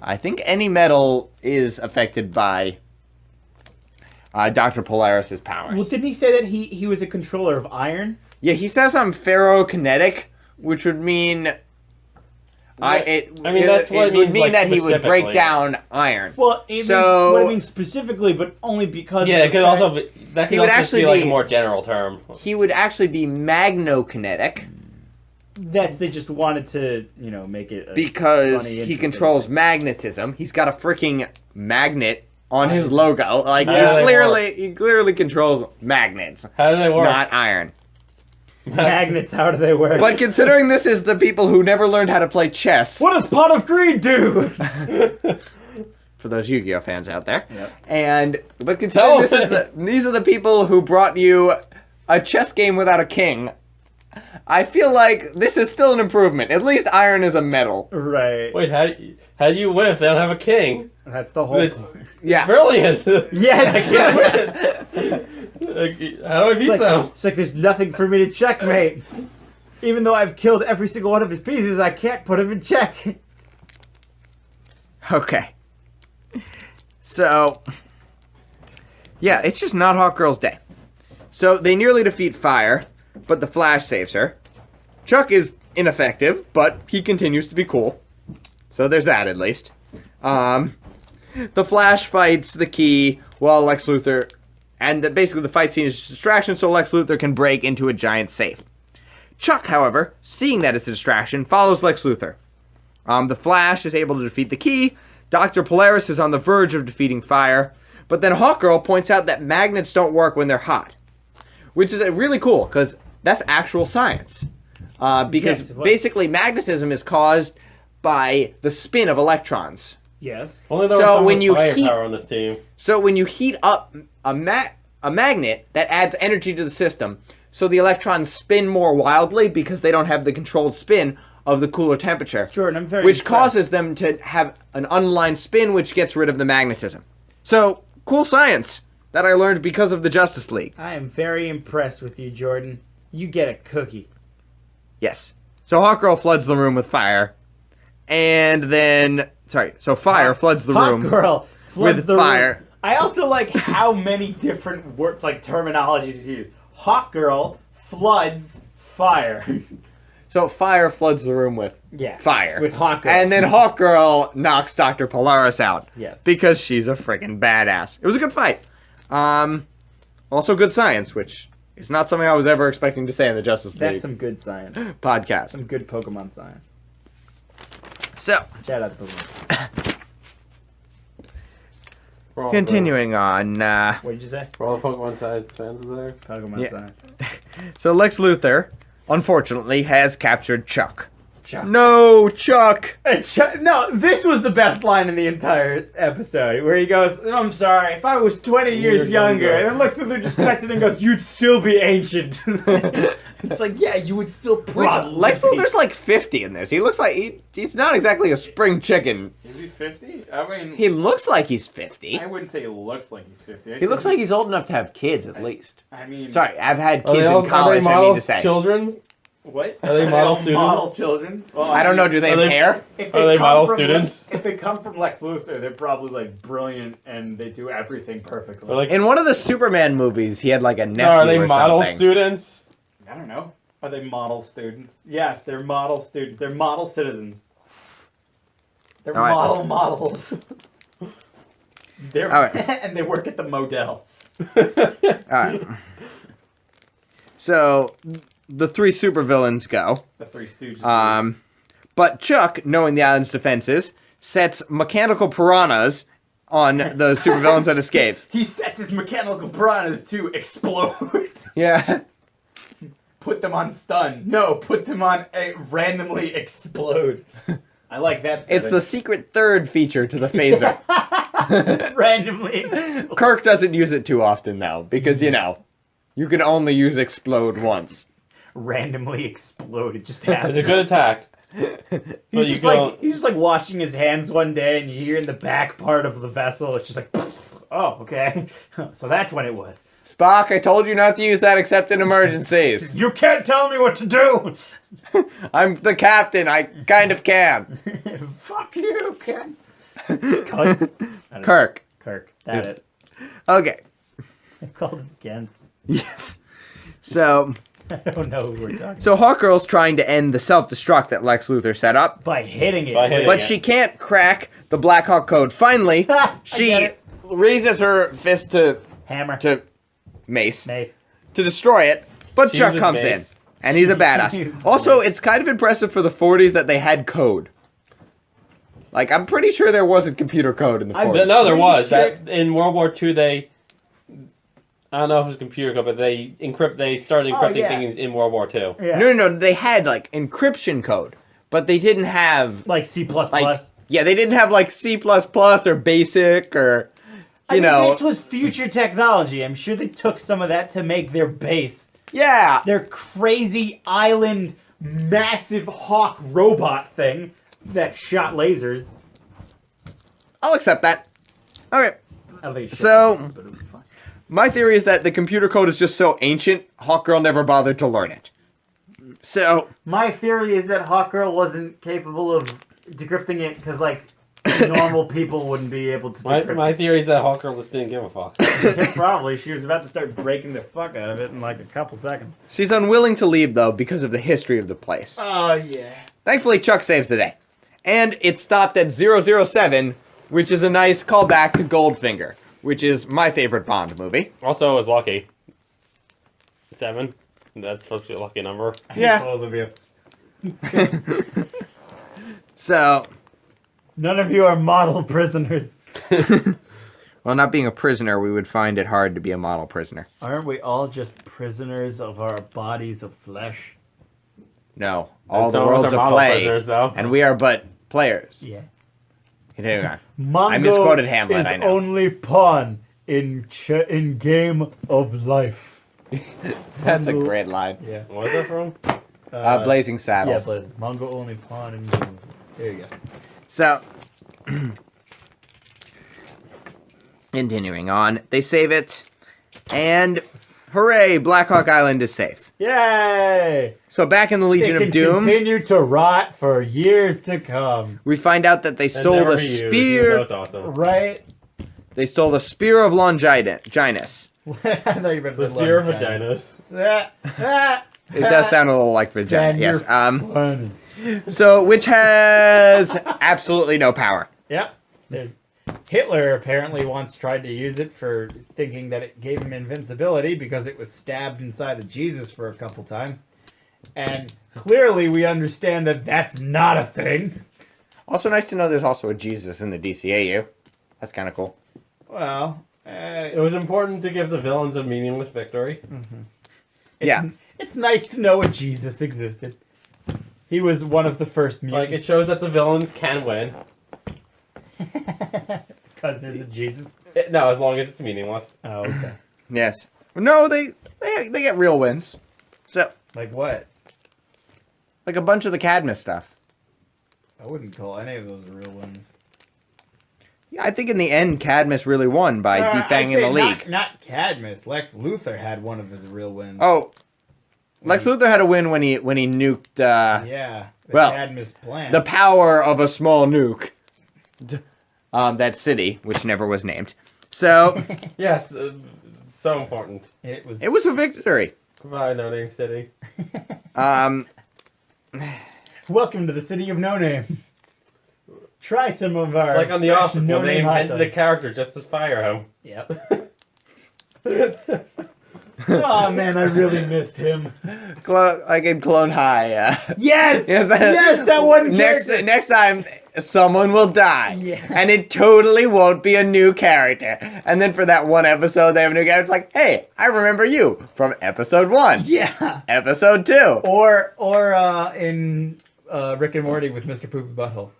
I think any metal is affected by Dr. Polaris' powers. Well, didn't he say that he was a controller of iron? Yeah, he says I'm ferrokinetic, which would mean... that's what it it would means, mean like, that he would break specifically. down iron. Well, it So- means, what I mean specifically, but only because Yeah, of it the could fact- also be, that He could would also actually be like be- a more general term. He would actually be magnokinetic they just wanted to, make it because funny, he interesting controls thing. magnetism. He's got a freaking magnet on his logo. Like Yeah, he clearly controls magnets, How do they work? not iron. magnets. How do they work? But considering this is the people who never learned how to play chess, what does Pot of Greed do? for those Yu-Gi-Oh fans out there, Yep. but considering No. these are the people who brought you a chess game without a king, I feel like this is still an improvement. At least iron is a metal. Right. Wait, how do you win if they don't have a king? That's the whole It's- point. Yeah. Brilliant. Yeah. I can't win. How do I beat them? It's like there's nothing for me to checkmate. Even though I've killed every single one of his pieces, I can't put him in check. Okay. So, yeah, it's just not Hawkgirl's day. So they nearly defeat Fire, but the Flash saves her. Chuck is ineffective, but he continues to be cool. So there's that at least. The Flash fights the Key while Lex Luthor... And basically the fight scene is a distraction so Lex Luthor can break into a giant safe. Chuck, however, seeing that it's a distraction, follows Lex Luthor. The Flash is able to defeat the Key, Dr. Polaris is on the verge of defeating Fire, but then Hawkgirl points out that magnets don't work when they're hot, which is really cool because that's actual science. Because Yes, what? basically magnetism is caused by the spin of electrons. Yes. Only there So was when you fire heat- power on this team. So when you heat up a magnet, that adds energy to the system. So the electrons spin more wildly because they don't have the controlled spin of the cooler temperature. Jordan, I'm very Which impressed. causes them to have an unaligned spin, which gets rid of the magnetism. So, cool science that I learned because of the Justice League. I am very impressed with you, Jordan. You get a cookie. Yes. So Hawkgirl floods the room with fire. And then... Sorry. So fire floods the room. Hawkgirl floods with the fire. room. I also like how many different words, like terminologies you use. Hawkgirl floods fire. So fire floods the room with Yeah. fire. With Hawkgirl. And then Hawkgirl knocks Dr. Polaris out. Yes. Because she's a freaking badass. It was a good fight. Also good science, which is not something I was ever expecting to say in the Justice League That's some good science. podcast. Some good Pokemon science. So, Shout out to Pokemon. For all continuing on. What did you say? For all the Pokemon science fans there. Pokemon Yeah. science. So Lex Luthor, unfortunately, has captured Chuck. Chuck. No, Chuck! No, this was the best line in the entire episode, where he goes, "I'm sorry, if I was 20 years younger," and then Lex Luthor just cuts it and goes, "You'd still be ancient." It's like, yeah, you would still Which, probably Lex be. Luthor's like 50 in this. He looks like he's not exactly a spring chicken. Is he 50? I mean, He looks like he's 50. I wouldn't say he looks like he's 50. He looks like he's old enough to have kids, at least. I mean, Sorry, I've had Are kids they all- in college, Are they I model mean to say. children? what? Are they model all students? Model children? Well, I don't know, do they Are have they- hair? If Are they come model from students? If they come from Lex Luthor, they're probably like brilliant and they do everything perfectly. Or like, In one of the Superman movies, he had like a nephew are they or model something. students? I don't know. Are they model students? Yes, they're model students. They're model citizens. They're All right. models. They're All right. and they work at the Model. Alright. So, the three supervillains go. The Three Stooges. But Chuck, knowing the island's defenses, sets mechanical piranhas on the supervillains that escape. He sets his mechanical piranhas to explode. Yeah. Put them on stun. No, put them on randomly explode. I like that. It's the secret third feature to the phaser. randomly. Explode. Kirk doesn't use it too often, though, because, you can only use explode once. Randomly explode. It just It's happens. a good attack. He's you just, don't- he's just like washing his hands one day, and you hear in the back part of the vessel, it's just like, oh, okay. So that's when it was. Spock, I told you not to use that except in emergencies. You can't tell me what to do. I'm the captain. I kind of can. Fuck you, Kent. Cunt. Kirk. Kirk. That's it. Okay. I called him Kent. Yes. So I don't know who we're talking So Hawkgirl's trying to end the self-destruct that Lex Luthor set up, by hitting it. By hitting but it. she can't crack the Black Hawk code. Finally, I she get it. raises her fist to Hammer. Mace Mace. to destroy it, but She Chuck uses comes Mace. in, and he's a badass. uses Also, Mace. it's kind of impressive for the 40s that they had code. Like, I'm pretty sure there wasn't computer code in the 40s. No, there Pretty was. sure- That in World War II, I don't know if it was computer code, but they started encrypting yeah. things in World War II. Yeah. No, they had, like, encryption code, but they didn't have, Like C++. like, yeah, they didn't have, like, C++ or BASIC or, I you mean, know. this was future technology. I'm sure they took some of that to make their base. Yeah. Their crazy island, massive hawk robot thing that shot lasers. I'll accept that. Okay. I don't think it shot So- lasers, but it would be fine. My theory is that the computer code is just so ancient, Hawkgirl never bothered to learn it. So, My theory is that Hawkgirl wasn't capable of decrypting it because, like, normal people wouldn't be able to decrypt My it. theory is that Hawkgirl just didn't give a fuck. Probably. She was about to start breaking the fuck out of it in, like, a couple seconds. she's unwilling to leave, though, because of the history of the place. Oh, yeah. Thankfully, Chuck saves the day. And it stopped at 007, which is a nice callback to Goldfinger, which is my favorite Bond movie. Also, it was lucky. 7. That's supposed to be a lucky number. Yeah. Both of you. So, None of you are model prisoners. Well, not being a prisoner, we would find it hard to be a model prisoner. Aren't we all just prisoners of our bodies of flesh? No, all the Some of us world's are a model play, prisoners, though. and we are but players. Yeah. Continuing on. Mongo misquoted Hamlet, is I know. only pawn in game of life. That's a Mongo- great line. Yeah. Where's that from? Blazing Yeah, Saddles. but Mongo only pawn in game. There you go. So, continuing on, they save it, and hooray, Black Hawk Island is safe. Yay! So back in the Legion It can of Doom, continue to rot for years to come. we find out that they And stole never the be used. spear. That's awesome. Right? They stole the spear of Longinus. I thought you were about to The say fear of vagina. vaginas. It does sound a little like vagina. Man, Yes. you're funny. So which has absolutely no power. Yep. There's Hitler apparently once tried to use it for thinking that it gave him invincibility because it was stabbed inside of Jesus for a couple times. And clearly we understand that that's not a thing. Also nice to know there's also a Jesus in the DCAU. That's kind of cool. Well, It was important to give the villains a meaningless victory. Yeah. It's nice to know a Jesus existed. He was one of the first Like, it mutants. shows that the villains can win. Because there's a Jesus. No, as long as it's meaningless. Oh, okay. Yes. No, they get real wins. So Like what? like a bunch of the Cadmus stuff. I wouldn't call any of those real ones. Yeah, I think in the end Cadmus really won by defanging the league. Not Cadmus. Lex Luthor had one of his real wins. Oh, Lex Luthor had a win when he nuked Yeah. The well, Cadmus plan. the power of a small nuke. That city, which never was named. So Yes, so important. It was. it was a victory. Goodbye, No Name City. Welcome to the city of No Name. Try some of our. Like on The fresh Office, when they no-name hot invented a dogs. character just to fire him. Yep. Oh man, I really missed him. Like in Clone High. Yes. Yes, Yes, that one character. Next time, someone will die, Yeah. and it totally won't be a new character. And then for that one episode, they have a new character. It's like, hey, I remember you from episode 1, Yeah. episode 2. Or in Rick and Morty with Mr. Poopy Butthole.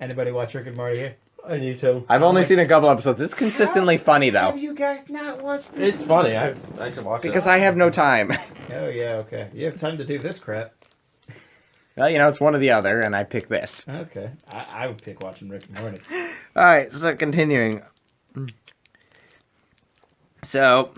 Anybody watch Rick and Morty here? I need to. I've only seen a couple episodes. It's consistently funny though, Have you guys not watched? It's funny. I should watch because it. I have no time. Oh yeah, okay. You have time to do this crap. Well, you know, it's one or the other, and I pick this. Okay. I would pick watching Rick and Morty. All right, so continuing. So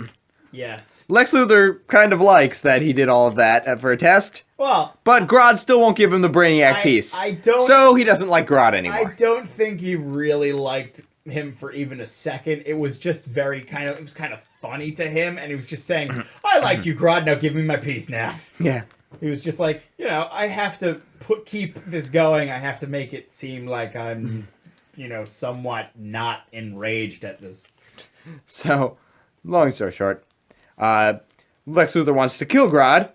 Yes. Lex Luthor kind of likes that he did all of that for a test, Well, but Grodd still won't give him the Brainiac piece. I don't. So he doesn't like Grodd I anymore. don't think he really liked him for even a second. It was just very it was kind of funny to him, and he was just saying, "I like you, Grodd. Now give me my piece now." Yeah. He was just like, I have to keep this going. I have to make it seem like I'm, somewhat not enraged at this. So, long story short, Lex Luthor wants to kill Grodd,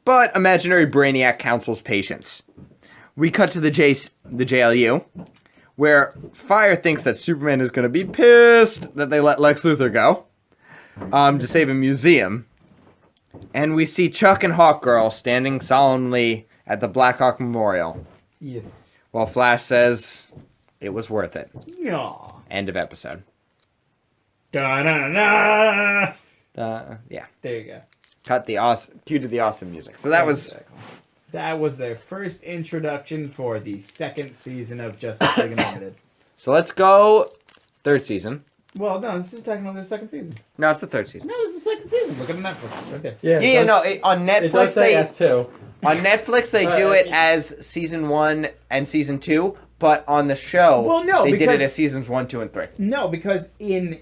but imaginary Brainiac counsels patience. We cut to the JLU, where Fire thinks that Superman is going to be pissed that they let Lex Luthor go, to save a museum. And we see Chuck and Hawkgirl standing solemnly at the Black Hawk Memorial, Yes. while Flash says it was worth it. Yeah. End of episode. Da-na-na-na. Yeah. There you go. Cue to the awesome music. So that was... That was their first introduction for the second season of Justice League Unlimited. So let's go third season. Well, no, this is technically the second season. No, it's the third season. No, this is the second season. Look at the Netflix right there. Yeah, On It does say S2. on Netflix they do it as season 1 and season 2, but on the show Well, no, they did because- it as seasons 1, 2, and 3. No, because in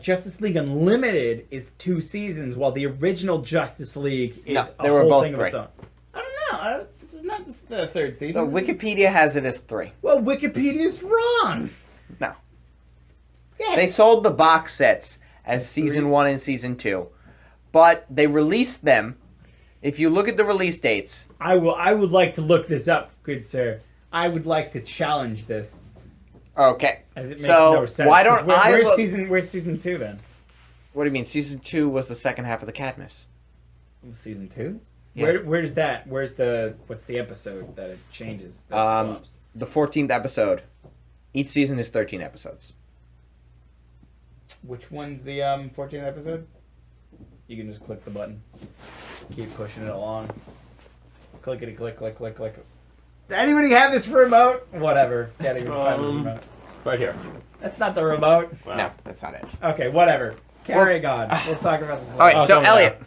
Justice League Unlimited is 2 seasons, while the original Justice League is No, a they were whole both thing of its 3. own. I don't know. This is not the third season. So Wikipedia has it as 3. Well, Wikipedia's wrong. No. Yes. They sold the box sets as season 1 and season 2, but they released them. If you look at the release dates, I would like to look this up, good sir. I would like to challenge this, Okay. as it makes So, no sense. why don't 'Cause I Where's look- season 2 then? What do you mean? Season 2 was the second half of the Cadmus. Season 2? Yeah. Where's that? What's the episode that it changes? That swaps? The 14th episode. Each season is 13 episodes. Which one's the 14th episode? You can just click the button. Keep pushing it along. Clickety click, click, click, click. Does anybody have this remote? Whatever. Can't even find the remote. Right here. That's not the remote. Wow. No, that's not it. Okay, whatever. Carry on. We'll talk about this later. All right, Oh, so don't Elliot.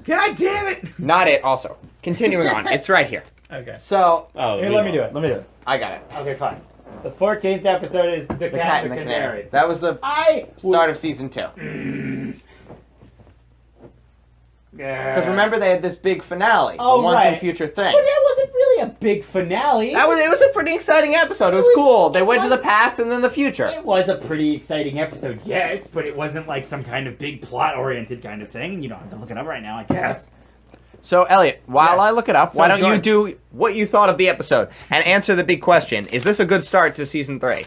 God damn it! Not it, also. Continuing on. It's right here. Okay. So, Oh, Here, let me do it. Let me do it. I got it. Okay, fine. The 14th episode is The Cat and the Canary. That was the I start of season 2. Because Because remember, they had this big finale. Oh, the once right. and future thing. But that wasn't really a big finale. It was a pretty exciting episode. It was cool. They went to the past and then the future. It was a pretty exciting episode, yes, but it wasn't like some kind of big plot-oriented kind of thing. You don't have to look it up right now, I guess. So, Elliot, while Yeah. I look it up, So, why don't you Jordan. do what you thought of the episode and answer the big question? Is this a good start to season 3?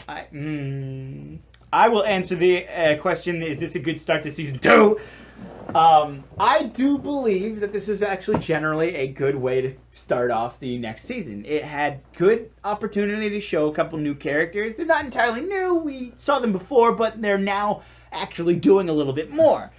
I will answer the question, is this a good start to season 2? I do believe that this was actually generally a good way to start off the next season. It had good opportunity to show a couple new characters. They're not entirely new. We saw them before, but they're now actually doing a little bit more.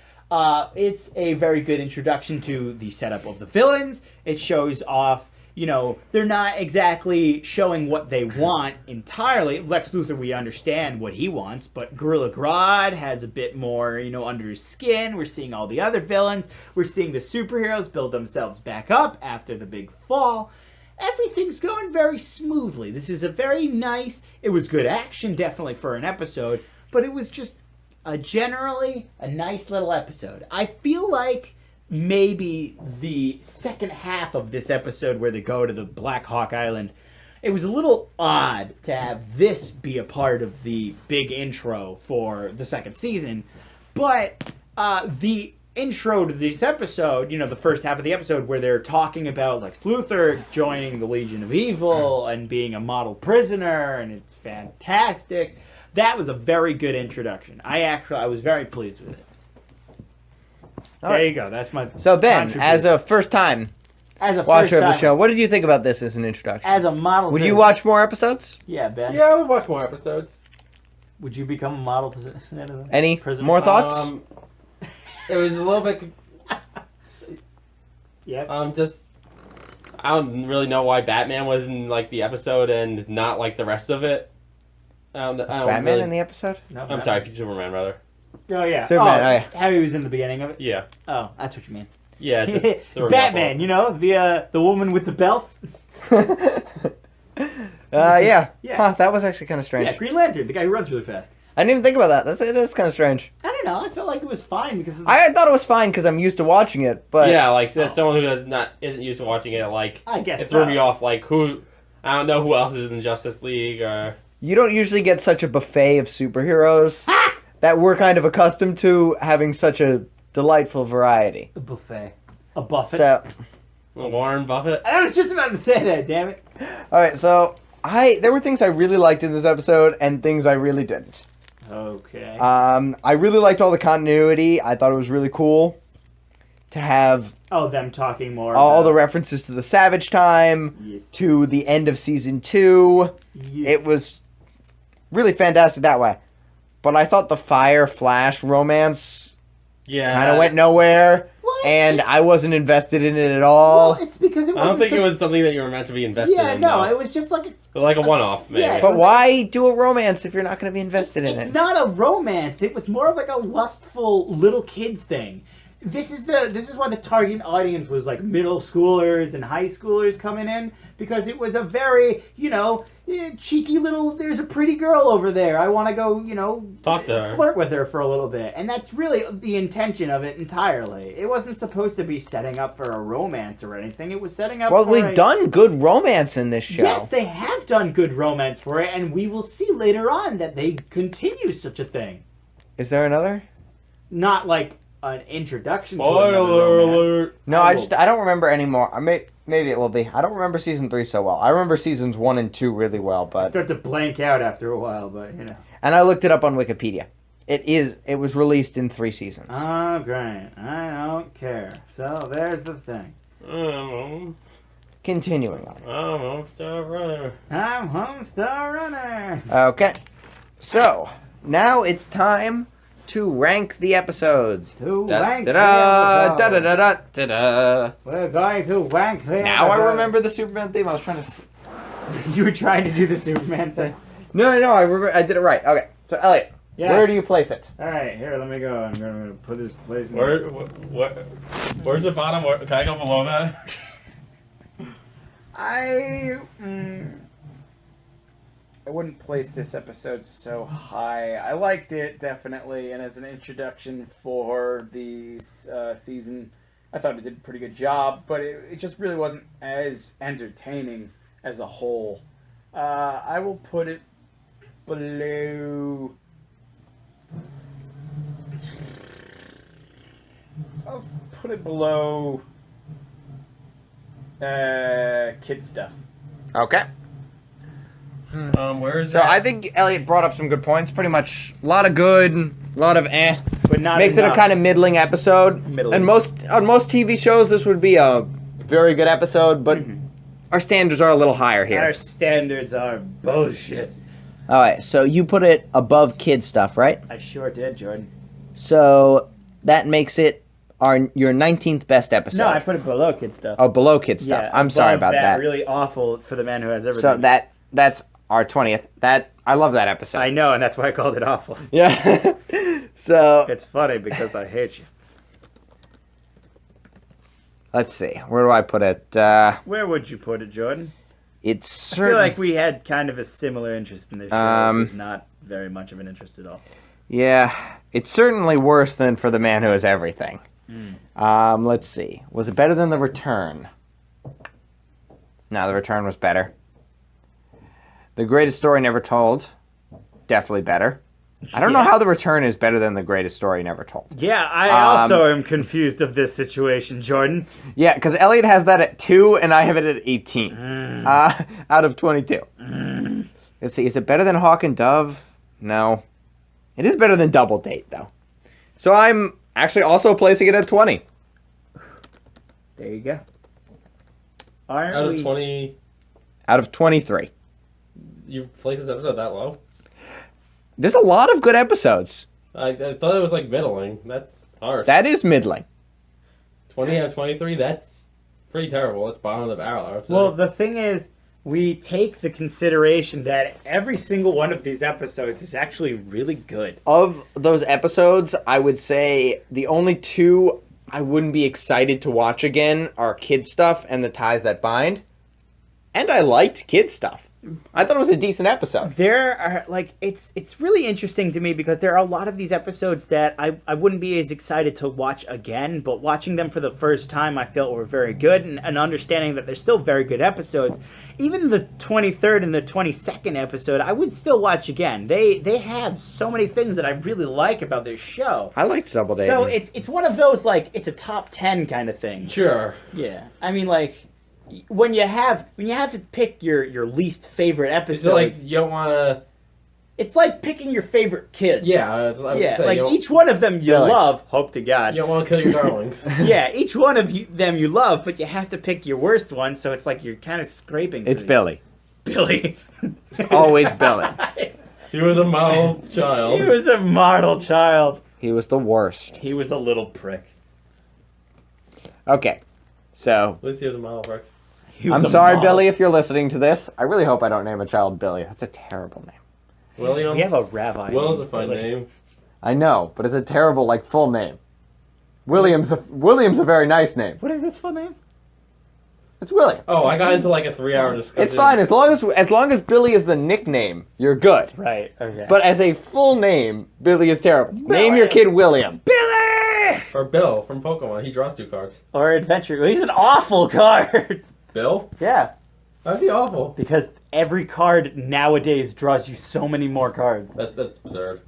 It's a very good introduction to the setup of the villains. It shows off, they're not exactly showing what they want entirely. Lex Luthor, we understand what he wants, but Gorilla Grodd has a bit more, under his skin. We're seeing all the other villains. We're seeing the superheroes build themselves back up after the big fall. Everything's going very smoothly. This is a very nice, it was good action, definitely, for an episode, but it was just generally a nice little episode. I feel like maybe the second half of this episode where they go to the Black Hawk Island, it was a little odd to have this be a part of the big intro for the second season, but the intro to this episode, the first half of the episode where they're talking about Lex Luthor joining the Legion of Evil and being a model prisoner, and it's fantastic. That was a very good introduction. I was very pleased with it. There you go. That's my. So, Ben, contribution. as a first-time watcher of the show, what did you think about this as an introduction? As a model, Would you watch more episodes? Yeah, Ben. Yeah, I would watch more episodes. Would you become a model citizen? Any Prison- more thoughts? It was a little bit. Yes. I don't really know why Batman was in like the episode and not like the rest of it. I don't Was Batman in the episode? No, I'm sorry, Superman rather. Oh yeah. Superman, oh, yeah. How he was in the beginning of it. Yeah, Oh, that's what you mean. yeah. Just the remote Batman, one. the woman with the belts. Yeah. Yeah. Huh, that was actually kind of strange. Yeah, Green Lantern, the guy who runs really fast. I didn't even think about that. It is kind of strange. I don't know. I felt like it was fine because of the, I thought it was fine because I'm used to watching it, but Yeah, like as someone who isn't used to watching it, like I guess it threw so. me off. Like I don't know who else is in Justice League or. you don't usually get such a buffet of superheroes that we're kind of accustomed to having such a delightful variety. a buffet, a buffet. So, Warren Buffett. I was just about to say that. Damn it. all right. So there were things I really liked in this episode and things I really didn't. Okay. I really liked all the continuity. I thought it was really cool to have Them talking more. all about, the references to the Savage Time, Yes. to the end of season 2. Yes. It was really fantastic that way. But I thought the Fire Flash romance Yeah. kind of went nowhere, What? and I wasn't invested in it at all. Well, it's because it I wasn't. don't think it was something that you were meant to be invested Yeah, in. no, though. it was just like But like a one-off, maybe. Yeah. But why do a romance if you're not going to be invested in it's it? not a romance. It was more of like a lustful little kids thing. This is why the target audience was like middle schoolers and high schoolers coming in, because it was a very, cheeky little, there's a pretty girl over there. I want to go, Talk to her. flirt with her for a little bit. And that's really the intention of it entirely. It wasn't supposed to be setting up for a romance or anything. It was setting up Well, for we've done good romance in this show. Yes, they have done good romance for it, and we will see later on that they continue such a thing. Is there another? Not like an introduction to Spoiler another romance. alert. No, I don't remember anymore. Maybe it will be. I don't remember season 3 so well. I remember seasons 1 and 2 really well, I but start to blank out after a while, but you know. and I looked it up on Wikipedia. It was released in 3 seasons. Oh, great. I don't care. So there's the thing. Continuing on. I'm Homestar Runner. I'm Homestar Runner. Okay. So, now it's time to rank the episodes. To Da- rank the da-da, episodes. da-da-da-da-da. We're going to rank the Now I episodes. remember the Superman theme. I was trying to... You were trying to do the Superman thing. No, I remember. I did it right. Okay. So, Elliot, Yes. where do you place it? All right, here, let me go. I'm going to put this place in. Where's the bottom? Can I go below that? I wouldn't place this episode so high. I liked it, definitely, and as an introduction for the season, I thought it did a pretty good job, but it just really wasn't as entertaining as a whole. I will put it below... I'll put it below... kid stuff. Okay. Where is So that? I think Elliot brought up some good points. Pretty much a lot of good, a lot of eh. But not Makes it a enough. kind of middling episode. Middling. And on most TV shows, this would be a very good episode, but our standards are a little higher Our here. standards are bullshit. All right, so you put it above kid stuff, right? I sure did, Jordan. So that makes it your 19th best episode. No, I put it below kid stuff. Oh, below kid stuff. Yeah, I'm sorry above about that. Really awful for the man who has everything. So that's our 20th. I love that episode. I know, and that's why I called it awful. Yeah. So It's funny because I hate you. let's see. Where do I put it? Where would you put it, Jordan? It's I feel like we had kind of a similar interest in this show, which was not very much of an interest at all. Yeah, it's certainly worse than For the Man Who Has Everything. Let's see. Was it better than The Return? No, The Return was better. The Greatest Story Never Told, definitely better. I don't know how The Return is better than The Greatest Story Never Told. Yeah, I also am confused of this situation, Jordan. Yeah, because Elliot has that at 2, and I have it at 18. Out of 22. Let's see, is it better than Hawk and Dove? No. It is better than Double Date, though. So I'm actually also placing it at 20. There you go. Aren't Out we... of 20, Out of 23. you placed this episode that low? There's a lot of good episodes. I thought it was like middling. That's harsh. That is middling. 20 out of 23, that's pretty terrible. That's bottom of the barrel, I would say. Well, the thing is, we take the consideration that every single one of these episodes is actually really good. Of those episodes, I would say the only 2 I wouldn't be excited to watch again are Kid Stuff and The Ties That Bind. And I liked Kid Stuff. I thought it was a decent episode. There are, like, it's really interesting to me because there are a lot of these episodes that I wouldn't be as excited to watch again, but watching them for the first time I felt were very good, and understanding that they're still very good episodes. Even the 23rd and the 22nd episode, I would still watch again. They have so many things that I really like about this show. I liked Double Date. So it's one of those, like, it's a top 10 kind of thing. Sure. Yeah. I mean, like, when you have to pick your least favorite episode, So, like, you don't want to... it's like picking your favorite kids. Yeah, I would Yeah, say, like you don't- each one of them you Really? love, hope to God. You don't want to kill your darlings. Yeah, each one of them you love, but you have to pick your worst one, so it's like you're kind of scraping. It's for Billy. Billy. It's always Billy. He was a model child. He was a model child. He was the worst. He was a little prick. Okay, so At least he was a model prick. He was I'm a sorry, model. Billy, if you're listening to this. I really hope I don't name a child Billy. That's a terrible name. William? We have a rabbi. Will is named a fun Billy. name. I know, but it's a terrible, like, full name. William's a very nice name. What is his full name? It's William. Oh, I got into like a 3-hour discussion. It's fine as long as Billy is the nickname. You're good. Right. Okay. But as a full name, Billy is terrible. Name your kid William. Billy Or Bill from Pokemon. He draws 2 cards. or adventure. He's an awful card. Bill? Yeah. How's he awful? Because every card nowadays draws you so many more cards. That's absurd.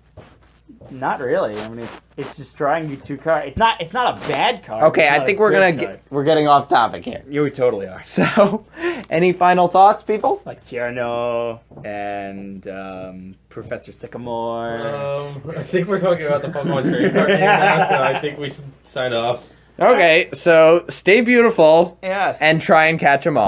Not really. I mean, it's just drawing you 2 cards. It's not a bad card. Okay, It's I not think a we're good gonna card. we're getting off topic here. You totally are. So, any final thoughts, people? Like Tierno and Professor Sycamore. I think we're talking about the Pokemon trading card game now, so I think we should sign off. Okay, so stay beautiful Yes. and try and catch them all.